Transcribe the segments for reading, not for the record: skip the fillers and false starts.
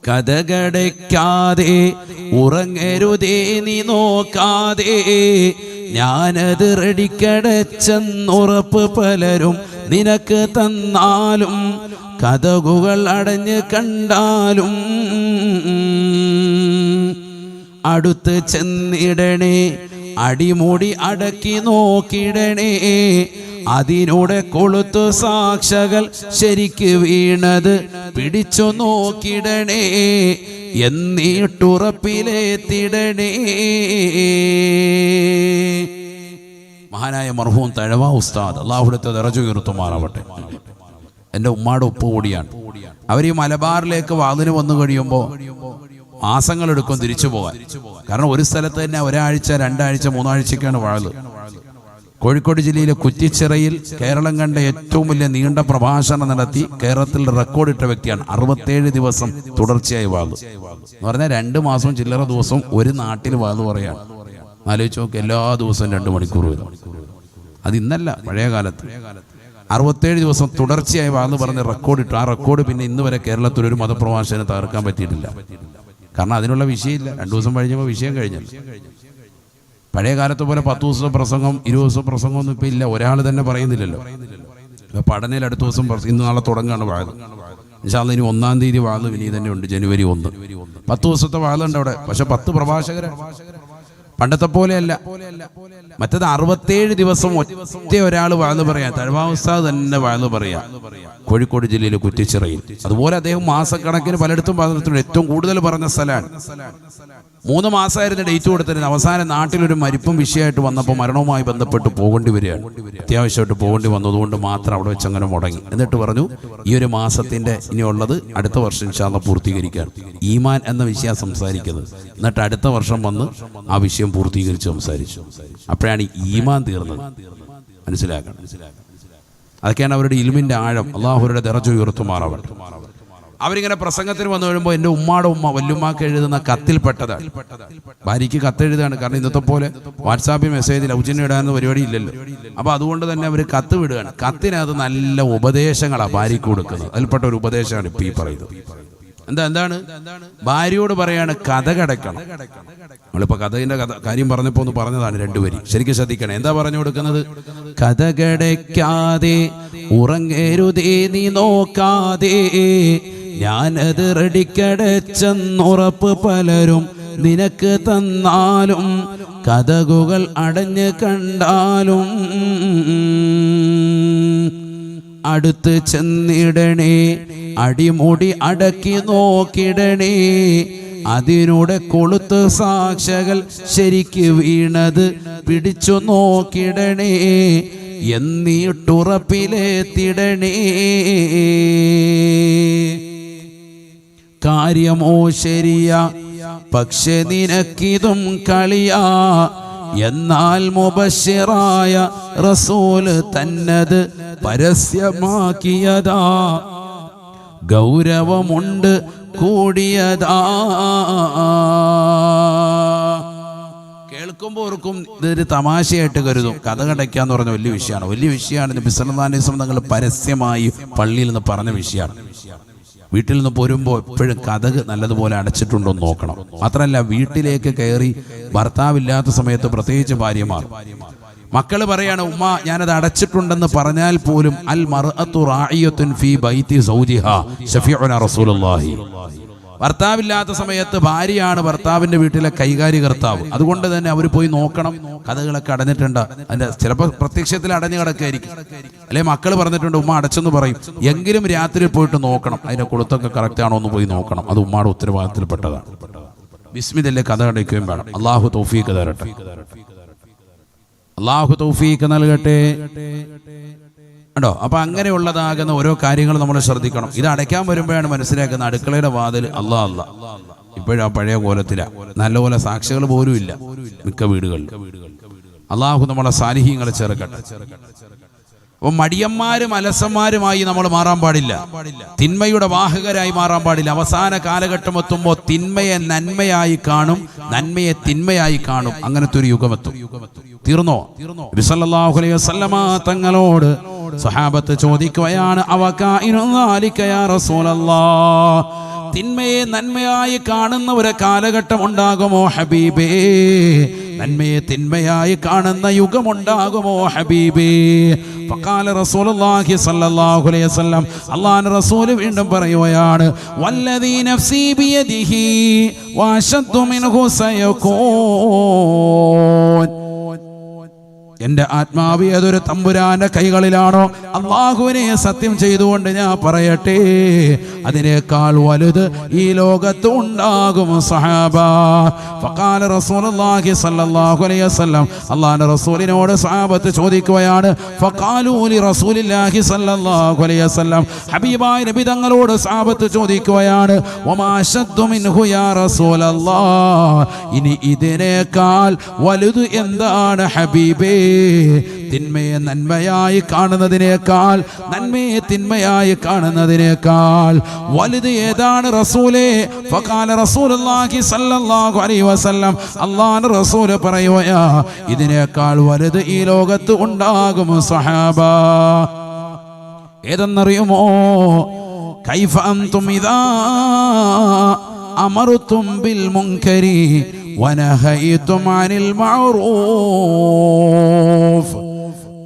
കഥകടയ്ക്കാതെ ഉറങ്ങരുതേ നീ നോക്കാതെ, ഞാനത് റെഡിക്കടച്ചെന്നുറപ്പ് പലരും നിനക്ക് തന്നാലും, കഥകുകൾ അടഞ്ഞ് കണ്ടാലും അടുത്ത് ചെന്നിടണേ, അടിമുടി അടക്കി നോക്കിടണേ, അതിനൂടെ കൊളുത്തു സാക്ഷകൾ ശരിക്ക് വീണത് പിടിച്ചു നോക്കിടണേ, എന്നിട്ടുറപ്പിലെത്തിടണേ. മഹാനായ മർഹൂം തഴവ ഉസ്താദ് അല്ലാഹുവിന്റെ ദറജ ഉയർത്തുമാറാവട്ടെ. എൻ്റെ ഉമ്മാടെ ഉപ്പ് കൂടിയാണ്. അവർ ഈ മലബാറിലേക്ക് വാതിന് വന്നു കഴിയുമ്പോൾ മാസങ്ങളെടുക്കും തിരിച്ചു പോകാൻ. കാരണം ഒരു സ്ഥലത്ത് തന്നെ ഒരാഴ്ച, രണ്ടാഴ്ച, മൂന്നാഴ്ചയ്ക്കാണ് വാഴ്. കോഴിക്കോട് ജില്ലയിലെ കുറ്റിച്ചിറയിൽ കേരളം കണ്ട ഏറ്റവും വലിയ നീണ്ട പ്രഭാഷണം നടത്തി കേരളത്തിൽ റെക്കോർഡിട്ട വ്യക്തിയാണ്. 67 ദിവസം തുടർച്ചയായി വാഴ് എന്ന് പറഞ്ഞാൽ 2 മാസവും ചില്ലറ ദിവസവും ഒരു നാട്ടിൽ വാഴ് പറയാണ്. ആലോചിച്ച് നോക്ക്, എല്ലാ ദിവസവും 2 മണിക്കൂർ വരും. അത് ഇന്നല്ല, പഴയ കാലത്ത് 67 ദിവസം തുടർച്ചയായി വാഴ് പറഞ്ഞ് റെക്കോർഡിട്ടു. ആ റെക്കോർഡ് പിന്നെ ഇന്ന് വരെ കേരളത്തിൽ ഒരു മതപ്രഭാഷകന് തകർക്കാൻ പറ്റിയിട്ടില്ല. കാരണം അതിനുള്ള വിഷയമില്ല. 2 ദിവസം കഴിഞ്ഞപ്പോൾ വിഷയം കഴിഞ്ഞല്ലോ. പഴയ കാലത്ത് പോലെ 10 ദിവസം പ്രസംഗം, 20 ദിവസം പ്രസംഗം ഒന്നും ഇപ്പം ഇല്ല. ഒരാൾ തന്നെ പറയുന്നില്ലല്ലോ. പഠനയിൽ അടുത്ത ദിവസം ഇന്ന് നാളെ തുടങ്ങുകയാണ് വാഴ്. ഇൻഷാ അല്ലാഹ് ഇനി 1-ാം തീയതി വാഴ് ഇനി തന്നെ ഉണ്ട്, ജനുവരി 1. 10 ദിവസത്തെ വാഴുണ്ട് അവിടെ. പക്ഷെ 10 പ്രഭാഷകരെ, പണ്ടത്തെ പോലെയല്ല. മറ്റത് 67 ദിവസം ഒറ്റ ഒരാൾ വാഴ് പറയാം. തഴവ ഉസ്താദ് തന്നെ വാഴ് പറയാം കോഴിക്കോട് ജില്ലയിലെ കുറ്റിച്ചിറയിൽ. അതുപോലെ അദ്ദേഹം മാസക്കണക്കിന് പലയിടത്തും പറഞ്ഞിട്ടുണ്ട്. ഏറ്റവും കൂടുതൽ പറഞ്ഞ സ്ഥലമാണ്. 3 മാസമായിരുന്നു ഡേറ്റ് കൊടുത്തിരുന്നത്. അവസാനം നാട്ടിലൊരു മരിപ്പും വിഷയമായിട്ട് വന്നപ്പോൾ മരണവുമായി ബന്ധപ്പെട്ട് പോകേണ്ടി വരികയാണ്. അത്യാവശ്യമായിട്ട് പോകേണ്ടി വന്നതുകൊണ്ട് മാത്രം അവിടെ വെച്ച് അങ്ങനെ മുടങ്ങി. എന്നിട്ട് പറഞ്ഞു, ഈ ഒരു മാസത്തിന്റെ ഇനിയുള്ളത് അടുത്ത വർഷം ഇൻഷാ അല്ലാഹ് പൂർത്തീകരിക്കാൻ. ഈമാൻ എന്ന വിഷയം സംസാരിക്കുന്നത്. എന്നിട്ട് അടുത്ത വർഷം വന്ന് ആ വിഷയം പൂർത്തീകരിച്ച് സംസാരിച്ചു. അപ്പോഴാണ് ഈമാൻ തീർന്നത്. മനസ്സിലാക്കണം. അതൊക്കെയാണ് അവരുടെ ഇൽമിന്റെ ആഴം. അള്ളാഹുരുടെ ദറജ ഉയർത്തുമാറാവട്ടെ. അവരിങ്ങനെ പ്രസംഗത്തിന് വന്നു കഴിയുമ്പോൾ എൻ്റെ ഉമ്മാടെ ഉമ്മ വല്ലുമ്മാക്ക് എഴുതുന്ന കത്തിൽപ്പെട്ടതാണ്. ഭാര്യയ്ക്ക് കത്തെഴുതാണ്. കാരണം ഇന്നത്തെ പോലെ വാട്സാപ്പിൽ മെസ്സേജിൽ ഔജന്യം ഇടാനുള്ള പരിപാടി ഇല്ലല്ലോ. അപ്പോൾ അതുകൊണ്ട് തന്നെ അവർ കത്ത് വിടുകയാണ്. കത്തിനകത്ത് നല്ല ഉപദേശങ്ങളാണ് ഭാര്യയ്ക്ക് കൊടുക്കുന്നത്. അതിൽപ്പെട്ട ഒരു ഉപദേശമാണ് ഇപ്പോൾ ഈ പറയുന്നത്. എന്താണ് ഭാര്യയോട് പറയാണ്, കഥ കടക്കണം. നമ്മളിപ്പോൾ കഥയുടെ കാര്യം പറഞ്ഞപ്പോൾ ഒന്ന് പറഞ്ഞതാണ് 2 വരി. ശരിക്കും ശ്രദ്ധിക്കണം. എന്താ പറഞ്ഞു കൊടുക്കുന്നത്? കഥ കടയ്ക്കാതെ ഉറങ്ങരുതേ നീ നോക്കാതെ, ഞാനത് റെഡിക്കടച്ചെന്നുറപ്പ് പലരും നിനക്ക് തന്നാലും, കഥകുകൾ അടഞ്ഞ് കണ്ടാലും അടുത്ത് ചെന്നിടണേ, അടിമുടി അടക്കി നോക്കിടണേ, അതിനൂടെ കൊളുത്ത് സാക്ഷകൾ ശരിക്ക് വീണത് പിടിച്ചു നോക്കിടണേ, എന്നിട്ടുറപ്പിലെത്തിടണേ. കാര്യമോ ശരിയാ, പക്ഷെ നിനക്കിതും കളിയാ, എന്നാൽ മുബശ്ശിറായ റസൂല് തന്നത് പരസ്യമാക്കിയതാ, ഗൗരവമുണ്ട് കൂടിയതാ. കേൾക്കുമ്പോൾ ഓർക്കും ഇതൊരു തമാശയായിട്ട് കരുതും. കഥ കടയ്ക്കാന്ന് പറഞ്ഞ വലിയ വിഷയമാണ്. വലിയ വിഷയമാണ്. നബി സല്ലല്ലാഹു അലൈഹി വസല്ലം തങ്ങൾ പരസ്യമായി പള്ളിയിൽ നിന്ന് പറഞ്ഞ വിഷയമാണ്. വീട്ടിൽ നിന്ന് പോരുമ്പോൾ എപ്പോഴും കഥക് നല്ലതുപോലെ അടച്ചിട്ടുണ്ടോ എന്ന് നോക്കണം. മാത്രമല്ല, വീട്ടിലേക്ക് കയറി ഭർത്താവില്ലാത്ത സമയത്ത് പ്രത്യേകിച്ച് ഭാര്യമാർ, മക്കള് പറയാണ്, ഉമ്മ ഞാനത് അടച്ചിട്ടുണ്ടെന്ന് പറഞ്ഞാൽ പോലും അൽ മർഅത്തു റാഇയത്തുൻ ഫീ ബൈതി സൗജിഹാ ശഫീഉനാ റസൂലുള്ളാഹി. ഭർത്താവില്ലാത്ത സമയത്ത് ഭാര്യയാണ് ഭർത്താവിന്റെ വീട്ടിലെ കൈകാര്യകർത്താവ്. അതുകൊണ്ട് തന്നെ അവർ പോയി നോക്കണം, കഥകളൊക്കെ അടഞ്ഞിട്ടുണ്ട്. അതിന്റെ ചിലപ്പോൾ പ്രത്യക്ഷത്തിൽ അടഞ്ഞു കിടക്കായിരിക്കും. അല്ലെ മക്കൾ പറഞ്ഞിട്ടുണ്ട് ഉമ്മ അടച്ചെന്ന് പറയും. എങ്കിലും രാത്രി പോയിട്ട് നോക്കണം, അതിന്റെ കൊളുത്തൊക്കെ കറക്റ്റ് ആണോ എന്ന് പോയി നോക്കണം. അത് ഉമ്മയുടെ ഉത്തരവാദിത്തത്തിൽപ്പെട്ടതാണ്. ബിസ്മില്ലല്ലേ കഥ അടയ്ക്കുകയും വേണം. അള്ളാഹു തൗഫീഖ് തരട്ടെ. അള്ളാഹു തൗഫീഖ് നൽകട്ടെ. ഉണ്ടോ? അപ്പൊ അങ്ങനെയുള്ളതാകുന്ന ഓരോ കാര്യങ്ങൾ നമ്മൾ ശ്രദ്ധിക്കണം. ഇത് അടയ്ക്കാൻ വരുമ്പോഴാണ് മനസ്സിലാക്കുന്നത് അടുക്കളയുടെ വാതിൽ അല്ലാ ഇപ്പോഴാ പഴയ കോലത്തിലാ. നല്ലപോലെ സാക്ഷികൾ പോലും ഇല്ല മിക്ക വീടുകളിൽ. അള്ളാഹു നമ്മളെ സാലിഹീങ്ങളെ ചേർക്കട്ടെ. അപ്പൊ മടിയന്മാരും അലസന്മാരുമായി നമ്മൾ മാറാൻ പാടില്ല. തിന്മയുടെ വാഹകരായി മാറാൻ പാടില്ല. അവസാന കാലഘട്ടം എത്തുമ്പോൾ തിന്മയെ നന്മയായി കാണും, നന്മയെ തിന്മയായി കാണും. അങ്ങനത്തെ ഒരു യുഗമെത്തും. തീർന്നോ? നബി സല്ലല്ലാഹു അലൈഹി വസല്ലമ തങ്ങളോട് സഹാബത്ത് ചോദിക്കുകയാണ്, അവകാഇനു ദാലിക യാ റസൂലല്ലാഹ്, തിന്മയെ നന്മയായി കാണുന്ന ഒരു കാലഘട്ടം ഉണ്ടാകുമോ ഹബീബേ? നന്മയെ തിന്മയായി കാണുന്ന യുഗമുണ്ടാകുമോ ഹബീബേ? ഫഖാല റസൂലുള്ളാഹി സ്വല്ലല്ലാഹു അലൈഹി വസല്ലം, അല്ലാഹുവിന്റെ റസൂൽ വീണ്ടും പറയുകയാണ്, വല്ലദീ നഫ്സി ബിയദിഹി വഅശദ്ദു മിൻഹു സയകൂൻ. എന്റെ ആത്മാവ് ഏതൊരു തമ്പുരാന്റെ കൈകളിലാണോ, അള്ളാഹുവിനെ സത്യം ചെയ്തുകൊണ്ട് ഞാൻ പറയട്ടെ, അതിനേക്കാൾ വലുത് ഈ ലോകത്ത് ഉണ്ടാകും സഹാബ. ഫഖാല റസൂലുള്ളാഹി സ്വല്ലല്ലാഹു അലൈഹി വസല്ലം, അല്ലാഹുവിന്റെ റസൂലിനോട് സഹാബത്ത് ചോദിക്കുകയാണ്. ഫഖാലൂ ലി റസൂലില്ലാഹി സ്വല്ലല്ലാഹു അലൈഹി വസല്ലം, ഹബീബായ നബി തങ്ങളോട് സഹാബത്ത് ചോദിക്കുകയാണ്, വമാ അശദ്ദു മിൻഹു യാ റസൂലല്ലാഹ്, ഇനി ഇതിനേക്കാൾ വലുത് എന്താണ് ഹബീബേ? തിന്മയെ നന്മയായി കാണുന്നതിനേക്കാൾ, നന്മയെ തിന്മയായി കാണുന്നതിനേക്കാൾ വലുത് ഏതാണ് റസൂലേ? ഫഖാല റസൂലുള്ളാഹി സ്വല്ലല്ലാഹു അലൈഹി വസല്ലം, അല്ലാഹുവിന്റെ റസൂൽ പറയുകയാ, ഇതിനേക്കാൾ വലുത് ഈ ലോകത്ത് ഉണ്ടാകും സഹാബ. ഏതെന്നറിയുമോ? കൈഫ അൻതും ഇദാ അമർതും ബിൽ മുൻകരി വനഹൈതും അനിൽ മഅറൂഫ്.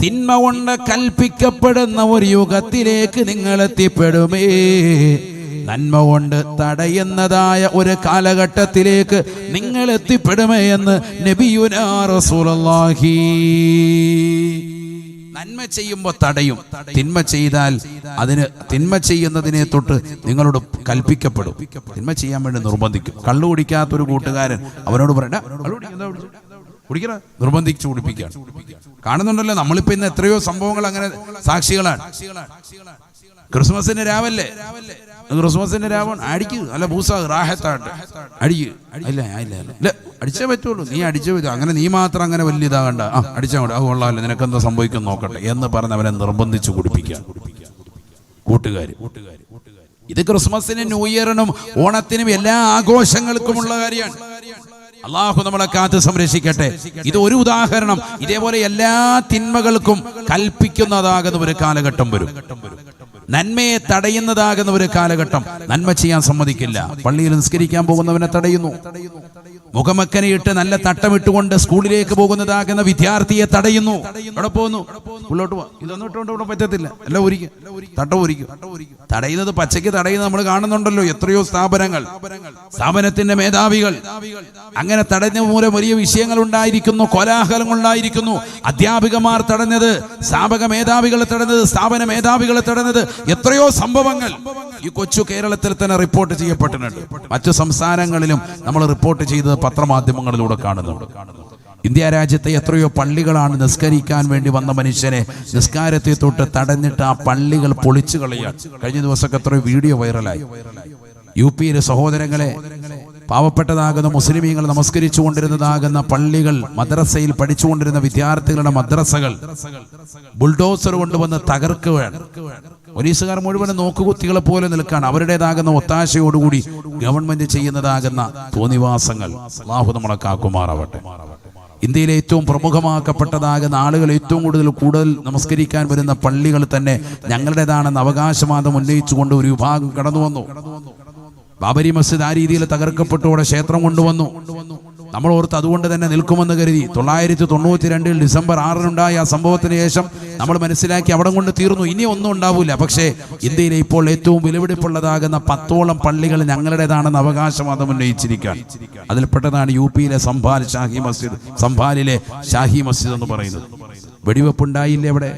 തിന്മ കൊണ്ട് കൽപ്പിക്കപ്പെടുന്ന ഒരു യുഗത്തിലേക്ക് നിങ്ങൾ എത്തിപ്പെടുമേ, നന്മ കൊണ്ട് തടയുന്നതായ ഒരു കാലഘട്ടത്തിലേക്ക് നിങ്ങൾ എത്തിപ്പെടുമേ എന്ന് നബിയുനാ റസൂലുള്ളാഹി. നന്മ ചെയ്യുമ്പോൾ തടയും, തിന്മ ചെയ്താൽ അതിന് തിന്മ ചെയ്യുന്നതിനെ തൊട്ട് നിങ്ങളോട് കൽപ്പിക്കപ്പെടും, തിന്മ ചെയ്യാൻ വേണ്ടി നിർബന്ധിക്കും. കള്ളു കുടിക്കാത്തൊരു കൂട്ടുകാരൻ അവനോട് പറയണ്ട കുടിക്കണ, നിർബന്ധിച്ചു കുടിപ്പിക്കുകയാണ്. കാണുന്നുണ്ടല്ലോ, നമ്മളിപ്പോ ഇന്ന് എത്രയോ സംഭവങ്ങൾ അങ്ങനെ സാക്ഷികളാണ്. ക്രിസ്മസിന്റെ രാവല്ലേ, ക്രിസ്മസിന്റെ രാവാണ്, അടിക്ക് അല്ല പൂസ റാഹത്താട്ട് അടിക്ക്. ഇല്ല അടിച്ചേ പറ്റുള്ളൂ, നീ അടിച്ചേ പറ്റൂ, അങ്ങനെ നീ മാത്രം അങ്ങനെ വലിയ ഇതാകണ്ട, അടിച്ചാൽ മതി, അത് കൊള്ളാമല്ലോ, നിനക്കെന്താ സംഭവിക്കും നോക്കട്ടെ എന്ന് പറഞ്ഞ് അവനെ നിർബന്ധിച്ചു കുടിപ്പിക്കുക കൂട്ടുകാർ. ഇത് ക്രിസ്മസിനും ന്യൂ ഇയറിനും ഓണത്തിനും എല്ലാ ആഘോഷങ്ങൾക്കുമുള്ള കാര്യമാണ്. അള്ളാഹു നമ്മളെ കാത്ത് സംരക്ഷിക്കട്ടെ. ഇത് ഒരു ഉദാഹരണം. ഇതേപോലെ എല്ലാ തിന്മകൾക്കും കൽപ്പിക്കുന്നതാകുന്ന ഒരു കാലഘട്ടം വരും, നന്മയെ തടയുന്നതാകുന്ന ഒരു കാലഘട്ടം. നന്മ ചെയ്യാൻ സമ്മതിക്കില്ല. പള്ളിയിൽ നിസ്കരിക്കാൻ പോകുന്നവനെ തടയുന്നു. മുഖമക്കനയിട്ട് നല്ല തട്ടമിട്ടുകൊണ്ട് സ്കൂളിലേക്ക് പോകുന്നതാകുന്ന വിദ്യാർത്ഥിയെ തടയുന്നു. അവിടെ പോകുന്നു, ഉള്ളോട്ട് പോ, ഇതൊന്നും ഇട്ടുകൊണ്ട് ഇവിടെ പറ്റത്തില്ല, എല്ലാം ഒരിക്കും, തട്ടം ഒരിക്കും. തടയുന്നത് പച്ചയ്ക്ക് തടയുന്നത് നമ്മൾ കാണുന്നുണ്ടല്ലോ. എത്രയോ സ്ഥാപനത്തിന്റെ മേധാവികൾ അങ്ങനെ തടഞ്ഞ മൂലം വലിയ വിഷയങ്ങൾ ഉണ്ടായിരിക്കുന്നു, കോലാഹലങ്ങൾ ഉണ്ടായിരിക്കുന്നു. അധ്യാപികമാർ തടഞ്ഞത്, സ്ഥാപക മേധാവികൾ തടഞ്ഞത്, സ്ഥാപന മേധാവികൾ തടഞ്ഞത്, എത്രയോ സംഭവങ്ങൾ ഈ കൊച്ചു കേരളത്തിൽ തന്നെ റിപ്പോർട്ട് ചെയ്യപ്പെട്ടിട്ടുണ്ട്. മറ്റു സംസ്ഥാനങ്ങളിലും നമ്മൾ റിപ്പോർട്ട് ചെയ്തത് പത്രമാധ്യമങ്ങളിലൂടെ കാണുന്നുണ്ട്. ഇന്ത്യ രാജ്യത്തെ എത്രയോ പള്ളികളാണ് നിസ്കരിക്കാൻ വേണ്ടി വന്ന മനുഷ്യനെ നിസ്കാരത്തെ തൊട്ട് തടഞ്ഞിട്ട് ആ പള്ളികൾ പൊളിച്ചു കളയാൻ. കഴിഞ്ഞ ദിവസമൊക്കെ എത്രയോ വീഡിയോ വൈറലായി. യുപിയിലെ സഹോദരങ്ങളെ, പാവപ്പെട്ടതാകുന്ന മുസ്ലിമീങ്ങൾ നമസ്കരിച്ചു കൊണ്ടിരുന്നതാകുന്ന പള്ളികൾ, മദ്രസയിൽ പഠിച്ചുകൊണ്ടിരുന്ന വിദ്യാർത്ഥികളുടെ മദ്രസകൾ ബുൾഡോസർ കൊണ്ടുവന്ന് തകർക്കുകയാണ്. പോലീസുകാർ മുഴുവൻ നോക്കുകുത്തികളെ പോലെ നിൽക്കുകയാണ്. അവരുടേതാകുന്ന ഒത്താശയോടുകൂടി ഗവൺമെന്റ് ചെയ്യുന്നതാകുന്ന തോന്നിവാസങ്ങൾ അല്ലാഹു നമ്മളെ കാക്കുമാറാവട്ടെ. ഇന്ത്യയിലെ ഏറ്റവും പ്രമുഖമാക്കപ്പെട്ടതാകുന്ന ആളുകൾ ഏറ്റവും കൂടുതൽ നമസ്കരിക്കാൻ വരുന്ന പള്ളികൾ തന്നെ ഞങ്ങളുടേതാണെന്ന് അവകാശവാദം ഉന്നയിച്ചുകൊണ്ട് ഒരു വിഭാഗം കടന്നു വന്നു. ബാബരി മസ്ജിദ് ആ രീതിയിൽ തകർക്കപ്പെട്ടോടെ ക്ഷേത്രം കൊണ്ടുവന്നു. നമ്മൾ ഓർത്ത് അതുകൊണ്ട് തന്നെ നിൽക്കുമെന്ന് കരുതി. 1992 ഡിസംബർ 6 ആ സംഭവത്തിന് ശേഷം നമ്മൾ മനസ്സിലാക്കി അവിടെ കൊണ്ട് തീർന്നു, ഇനി ഒന്നും ഉണ്ടാവില്ല. പക്ഷേ ഇന്ത്യയിലെ ഇപ്പോൾ ഏറ്റവും വിലപിടിപ്പുള്ളതാകുന്ന 10ഓളം പള്ളികൾ ഞങ്ങളുടേതാണെന്ന് അവകാശവാദം ഉന്നയിച്ചിരിക്കുകയാണ്. അതിൽപ്പെട്ടതാണ് യുപിയിലെ സംഭാലിലെ ഷാഹി മസ്ജിദ് എന്ന് പറയുന്നത്. വെടിവെപ്പുണ്ടായില്ലേ അവിടെ?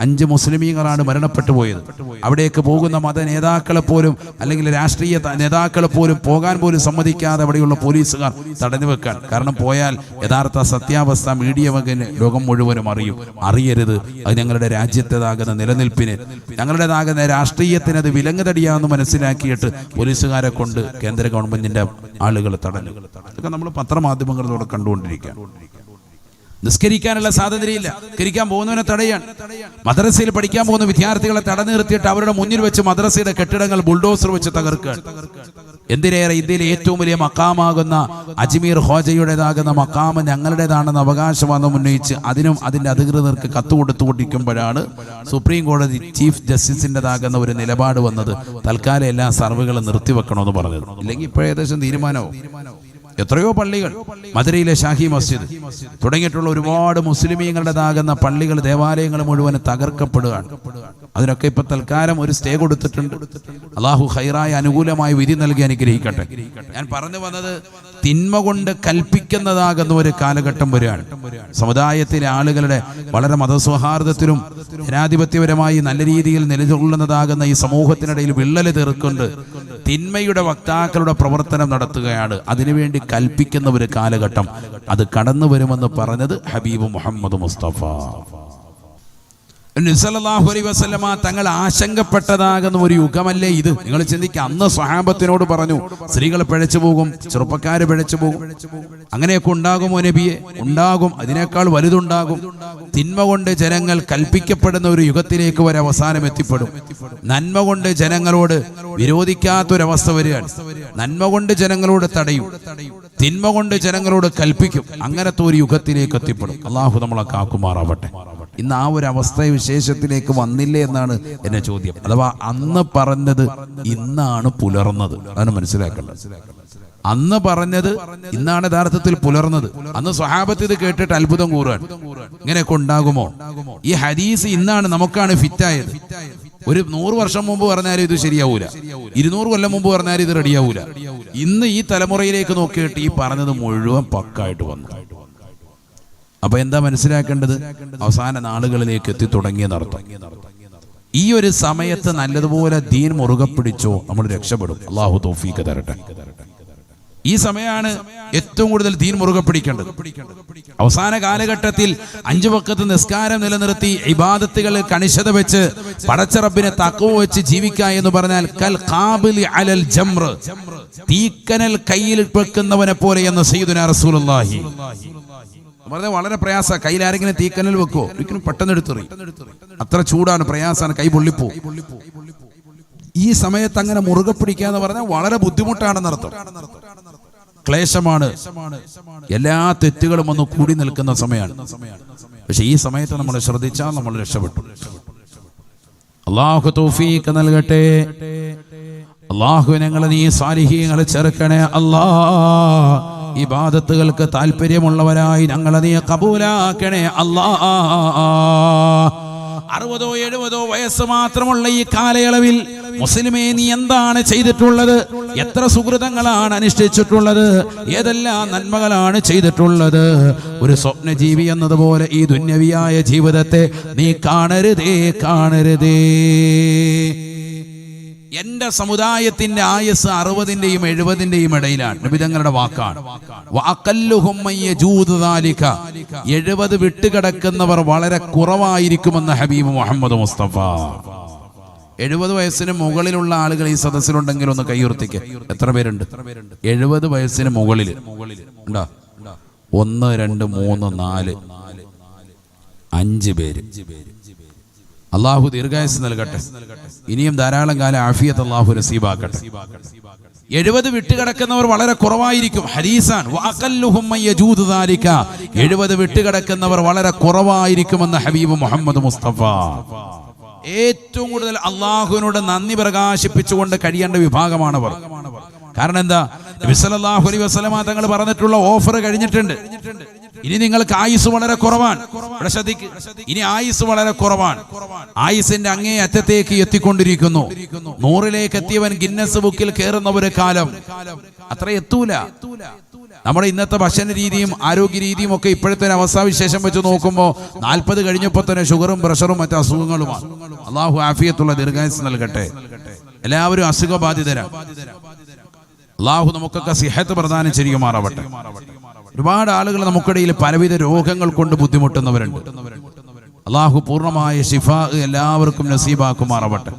5 മുസ്ലിമീങ്ങളാണ് മരണപ്പെട്ടു പോയത്. അവിടേക്ക് പോകുന്ന മത നേതാക്കളെ പോലും അല്ലെങ്കിൽ രാഷ്ട്രീയ നേതാക്കളെ പോലും പോകാൻ പോലും സമ്മതിക്കാതെ അവിടെയുള്ള പോലീസുകാർ തടഞ്ഞു വെക്കാൻ. കാരണം പോയാൽ യഥാർത്ഥ സത്യാവസ്ഥ മീഡിയ വകന് ലോകം മുഴുവനും അറിയരുത്. അത് ഞങ്ങളുടെ രാജ്യത്തേതാകുന്ന നിലനിൽപ്പിന്, ഞങ്ങളുടേതാകുന്ന രാഷ്ട്രീയത്തിന് അത് വിലങ്ങുതടിയാണെന്ന് മനസ്സിലാക്കിയിട്ട് പോലീസുകാരെ കൊണ്ട് കേന്ദ്ര ഗവൺമെന്റിന്റെ ആളുകൾ തടഞ്ഞു. ഇതൊക്കെ നമ്മൾ പത്രമാധ്യമങ്ങളിലൂടെ കണ്ടുകൊണ്ടിരിക്കുക. നിസ്കരിക്കാനുള്ള സ്വാതന്ത്ര്യമില്ല. നിസ്കരിക്കാൻ പോകുന്നവനെ തടയാൻ. മദ്രസയിൽ പഠിക്കാൻ പോകുന്ന വിദ്യാർത്ഥികളെ തടഞ്ഞു നിർത്തിയിട്ട് അവരുടെ മുന്നിൽ വെച്ച് മദ്രസയുടെ കെട്ടിടങ്ങൾ ബുൾഡോസർ വെച്ച് തകർക്കുകയാണ്. എന്തിനേറെ ഇന്ത്യയിലെ ഏറ്റവും വലിയ മക്കാമാകുന്ന അജ്മീർ ഖ്വാജയുടേതാകുന്ന മക്കാമ് ഞങ്ങളുടേതാണെന്ന് അവകാശവാദം ഉന്നയിച്ച് അതിനും അതിന്റെ അധികൃതർക്ക് കത്ത് കൊടുത്തുകൊണ്ടിരിക്കുമ്പോഴാണ് സുപ്രീം കോടതി ചീഫ് ജസ്റ്റിസിൻ്റെതാകുന്ന ഒരു നിലപാട് വന്നത്. തൽക്കാലം എല്ലാ സർവ്വകളും നിർത്തിവെക്കണമെന്ന് പറഞ്ഞത്. ഇല്ലെങ്കിൽ ഇപ്പോഴേകദേശം തീരുമാനവും. എത്രയോ പള്ളികൾ, മദുരയിലെ ഷാഹി മസ്ജിദ് തുടങ്ങിയിട്ടുള്ള ഒരുപാട് മുസ്ലിമീങ്ങളുടേതാകുന്ന പള്ളികൾ, ദേവാലയങ്ങൾ മുഴുവൻ തകർക്കപ്പെടുകയാണ്. അതിനൊക്കെ ഇപ്പൊ തൽക്കാലം ഒരു സ്റ്റേ കൊടുത്തിട്ടുണ്ട്. അള്ളാഹു ഖൈറായ അനുകൂലമായ വിധി നൽകി അനുഗ്രഹിക്കട്ടെ. ഞാൻ പറഞ്ഞു വന്നത്, തിന്മ കൊണ്ട് കൽപ്പിക്കുന്നതാകുന്ന ഒരു കാലഘട്ടം വരികയാണ്. സമുദായത്തിലെ ആളുകളുടെ വളരെ മതസൗഹാർദ്ദത്തിലും ജനാധിപത്യപരമായി നല്ല രീതിയിൽ നിലകൊള്ളുന്നതാകുന്ന ഈ സമൂഹത്തിനിടയിൽ വിള്ളല് തീർക്കൊണ്ട് തിന്മയുടെ വക്താക്കളുടെ പ്രവർത്തനം നടത്തുകയാണ്. അതിനുവേണ്ടി കൽപ്പിക്കുന്ന ഒരു കാലഘട്ടം അത് കടന്നു വരുമെന്ന് പറഞ്ഞത് ഹബീബ് മുഹമ്മദ് മുസ്തഫ സല്ലല്ലാഹു അലൈഹി വസല്ലമ തങ്ങൾ ആശങ്കപ്പെട്ടതാകുന്ന ഒരു യുഗമല്ലേ ഇത്? നിങ്ങൾ ചിന്തിക്കുക. അന്ന് സ്വഹാബത്തിനോട് പറഞ്ഞു, സ്ത്രീകൾ പിഴച്ചു പോകും, ചെറുപ്പക്കാര് പിഴച്ചു പോകും. അങ്ങനെയൊക്കെ ഉണ്ടാകുമോ നബിയെ? ഉണ്ടാകും, അതിനേക്കാൾ വലുതുണ്ടാകും. തിന്മ കൊണ്ട് ജനങ്ങൾ കൽപ്പിക്കപ്പെടുന്ന ഒരു യുഗത്തിലേക്ക് വരെ അവസാനം എത്തിപ്പെടും. നന്മ കൊണ്ട് ജനങ്ങളോട് വിരോധിക്കാത്തൊരവസ്ഥ വരികയാണ്. നന്മ കൊണ്ട് ജനങ്ങളോട് തടയും, തിന്മ കൊണ്ട് ജനങ്ങളോട് കൽപ്പിക്കും. അങ്ങനത്തെ ഒരു യുഗത്തിലേക്ക് എത്തിപ്പെടും. അള്ളാഹു നമ്മളെ കാക്കുമാറാവട്ടെ. ഇന്ന് ആ ഒരു അവസ്ഥ വിശേഷത്തിലേക്ക് വന്നില്ലേ എന്നാണ് എന്റെ ചോദ്യം. അഥവാ അന്ന് പറഞ്ഞത് ഇന്നാണ് പുലർന്നത്. അതാണ് മനസ്സിലാക്കേണ്ടത്. അന്ന് പറഞ്ഞത് ഇന്നാണ് യഥാർത്ഥത്തിൽ പുലർന്നത്. അന്ന് സ്വഹാബത്ത് ഇത് കേട്ടിട്ട് അത്ഭുതം കൂറാൻ, ഇങ്ങനെയൊക്കെ ഉണ്ടാകുമോ? ഈ ഹദീസ് ഇന്നാണ് നമുക്കാണ് ഫിറ്റായത്. ഒരു 100 വർഷം മുമ്പ് പറഞ്ഞാലും ഇത് ശരിയാവൂല, 200 കൊല്ലം മുമ്പ് പറഞ്ഞാലും ഇത് റെഡിയാവൂല. ഇന്ന് ഈ തലമുറയിലേക്ക് നോക്കിയിട്ട് ഈ പറഞ്ഞത് മുഴുവൻ പക്കായിട്ട് വന്നു. അപ്പൊ എന്താ മനസ്സിലാക്കേണ്ടത്? അവസാന നാളുകളിലേക്ക് എത്തി തുടങ്ങിയെന്നർത്ഥം. ഈ ഒരു സമയത്ത് നല്ലതുപോലെ ദീൻ മുറുകെ പിടിച്ചോ, നമ്മൾ രക്ഷപ്പെടും. അള്ളാഹു തൗഫീഖ് തരട്ടെ. ഈ സമയമാണ് ഏറ്റവും കൂടുതൽ ദീൻ മുറുകെ പിടിക്കേണ്ടത്. അവസാന കാലഘട്ടത്തിൽ 5 വഖത്ത് നിസ്കാരം നിലനിർത്തി ഇബാദത്തുകൾ കണിശത വെച്ച് പടച്ച റബ്ബിനെ തഖ്വ വെച്ച് ജീവിക്കുക എന്ന് പറഞ്ഞാൽ കൽ ഖാബിലി അലൽ ജംർ, തീക്കനൽ കയ്യിൽ വെക്കുന്നവനെ പോലെ എന്ന് സയ്യിദുനാ റസൂലുള്ളാഹി പറഞ്ഞത്. വളരെ പ്രയാസ. കയ്യിൽ ആരെങ്കിലും തീക്കനൽ വെക്കോ, ഒരിക്കലും പെട്ടെന്ന് എടുത്തെറി. അത്ര ചൂടാണ്, പ്രയാസാണ്, കൈ പൊള്ളിപ്പോ. ഈ സമയത്ത് അങ്ങനെ മുറുകെ പിടിക്കുക എന്ന് പറഞ്ഞാൽ വളരെ ബുദ്ധിമുട്ടാണെന്നർത്ഥം. ക്ലേശമാണ്. എല്ലാ തെറ്റുകളും ഒന്ന് കൂടി നിൽക്കുന്ന സമയമാണ്. പക്ഷെ ഈ സമയത്ത് നമ്മൾ ശ്രദ്ധിച്ചാൽ നമ്മൾ രക്ഷപ്പെട്ടു. അല്ലാഹു തൗഫീഖ് നൽകട്ടെ. അല്ലാഹു ഞങ്ങളെ നീ സാലിഹീങ്ങളെ ചേർക്കണേ. അല്ലാഹ് ഇബാദത്തുകൾക്ക് താല്പര്യമുള്ളവരായി ഞങ്ങളെ നീ കബൂലാക്കണേ. അല്ലാഹ് 60 70 വയസ്സ് മാത്രമുള്ള ഈ കാലയളവിൽ മുസ്ലിമേ നീ എന്താണ് ചെയ്തിട്ടുള്ളത്? എത്ര സുഹൃതങ്ങളാണ് അനുഷ്ഠിച്ചിട്ടുള്ളത്? ഏതെല്ലാം നന്മകളാണ് ചെയ്തിട്ടുള്ളത്? ഒരു സ്വപ്നജീവി എന്നതുപോലെ ഈ ദുന്യവിയായ ജീവിതത്തെ നീ കാണരുതേ, കാണരുതേ. എന്റെ സമുദായത്തിന്റെ ആയുസ് 60-ന്റെയും 70-ന്റെയും ഇടയിലാണ്. നബി തങ്ങളുടെ വാക്കാണ്. 70 വിട്ടുകിടക്കുന്നവർ വളരെ കുറവായിരിക്കുമെന്ന് ഹബീബ് മുഹമ്മദ് മുസ്തഫ. 70 വയസ്സിന് മുകളിലുള്ള ആളുകൾ ഈ സദസ്സിലുണ്ടെങ്കിൽ ഒന്ന് കൈയുയർത്തിക്ക്. എത്ര പേരുണ്ട്? 70 വയസ്സിന് മുകളിൽ ഉണ്ടോ? 1 2 3 4 5 പേര്. അള്ളാഹു ദീർഘായുസ് നൽകട്ടെ. ഇനിയും ധാരാളം കാലം ആഫിയത്ത് അള്ളാഹു നസീബാക്കട്ടെ. 70 വിട്ടുകിടക്കുന്നവർ വളരെ കുറവായിരിക്കും. ഹദീസാൻ 70 വിട്ടുകിടക്കുന്നവർ വളരെ കുറവായിരിക്കുമെന്ന് ഹബീബ് മുഹമ്മദ് മുസ്തഫ. ഏറ്റവും കൂടുതൽ അള്ളാഹുവിനോട് നന്ദി പ്രകാശിപ്പിച്ചുകൊണ്ട് കഴിയേണ്ട വിഭാഗമാണവർ. കാരണം എന്താ? നബി സല്ലല്ലാഹു അലൈഹി വസല്ലമ തങ്ങൾ പറഞ്ഞിട്ടുള്ള ഓഫർ കഴിഞ്ഞിട്ടുണ്ട്. ഇനി നിങ്ങൾക്ക് ആയുസ് വളരെ കുറവാണ്. ഇവിടെ ശ്രദ്ധിക്ക്, ഇനി ആയുസ് വളരെ കുറവാണ്. ആയുസിന്റെ അങ്ങേ അറ്റത്തേക്ക് എത്തിക്കൊണ്ടിരിക്കുന്നു. 100-ലേക്ക് എത്തിയവൻ ഗിന്നസ് ബുക്കിൽ കയറുന്ന ഒരു കാലം. അത്ര എത്തൂല. നമ്മുടെ ഇന്നത്തെ ഭക്ഷണ രീതിയും ആരോഗ്യ രീതിയും ഒക്കെ ഇപ്പോഴത്തെ അവസ്ഥാവിശേഷം വെച്ച് നോക്കുമ്പോൾ 40 കഴിഞ്ഞപ്പോൾ തന്നെ ഷുഗറും പ്രഷറും മറ്റു അസുഖങ്ങളുമാണ്. അള്ളാഹു ആഫിയത്തുള്ള ദീർഘായുസ് നൽകട്ടെ. എല്ലാവരും അസുഖബാധിതരാണ്. അള്ളാഹു നമുക്കൊക്കെ സിഹത്ത് പ്രദാനം ചെയ്യുമാറാവട്ടെ. ഒരുപാട് ആളുകൾ നമുക്കിടയിൽ പലവിധ രോഗങ്ങൾ കൊണ്ട് ബുദ്ധിമുട്ടുന്നവരുണ്ട്. അള്ളാഹു പൂർണ്ണമായ ശിഫാ എല്ലാവർക്കും നസീബാക്കുമാറാവട്ടെ.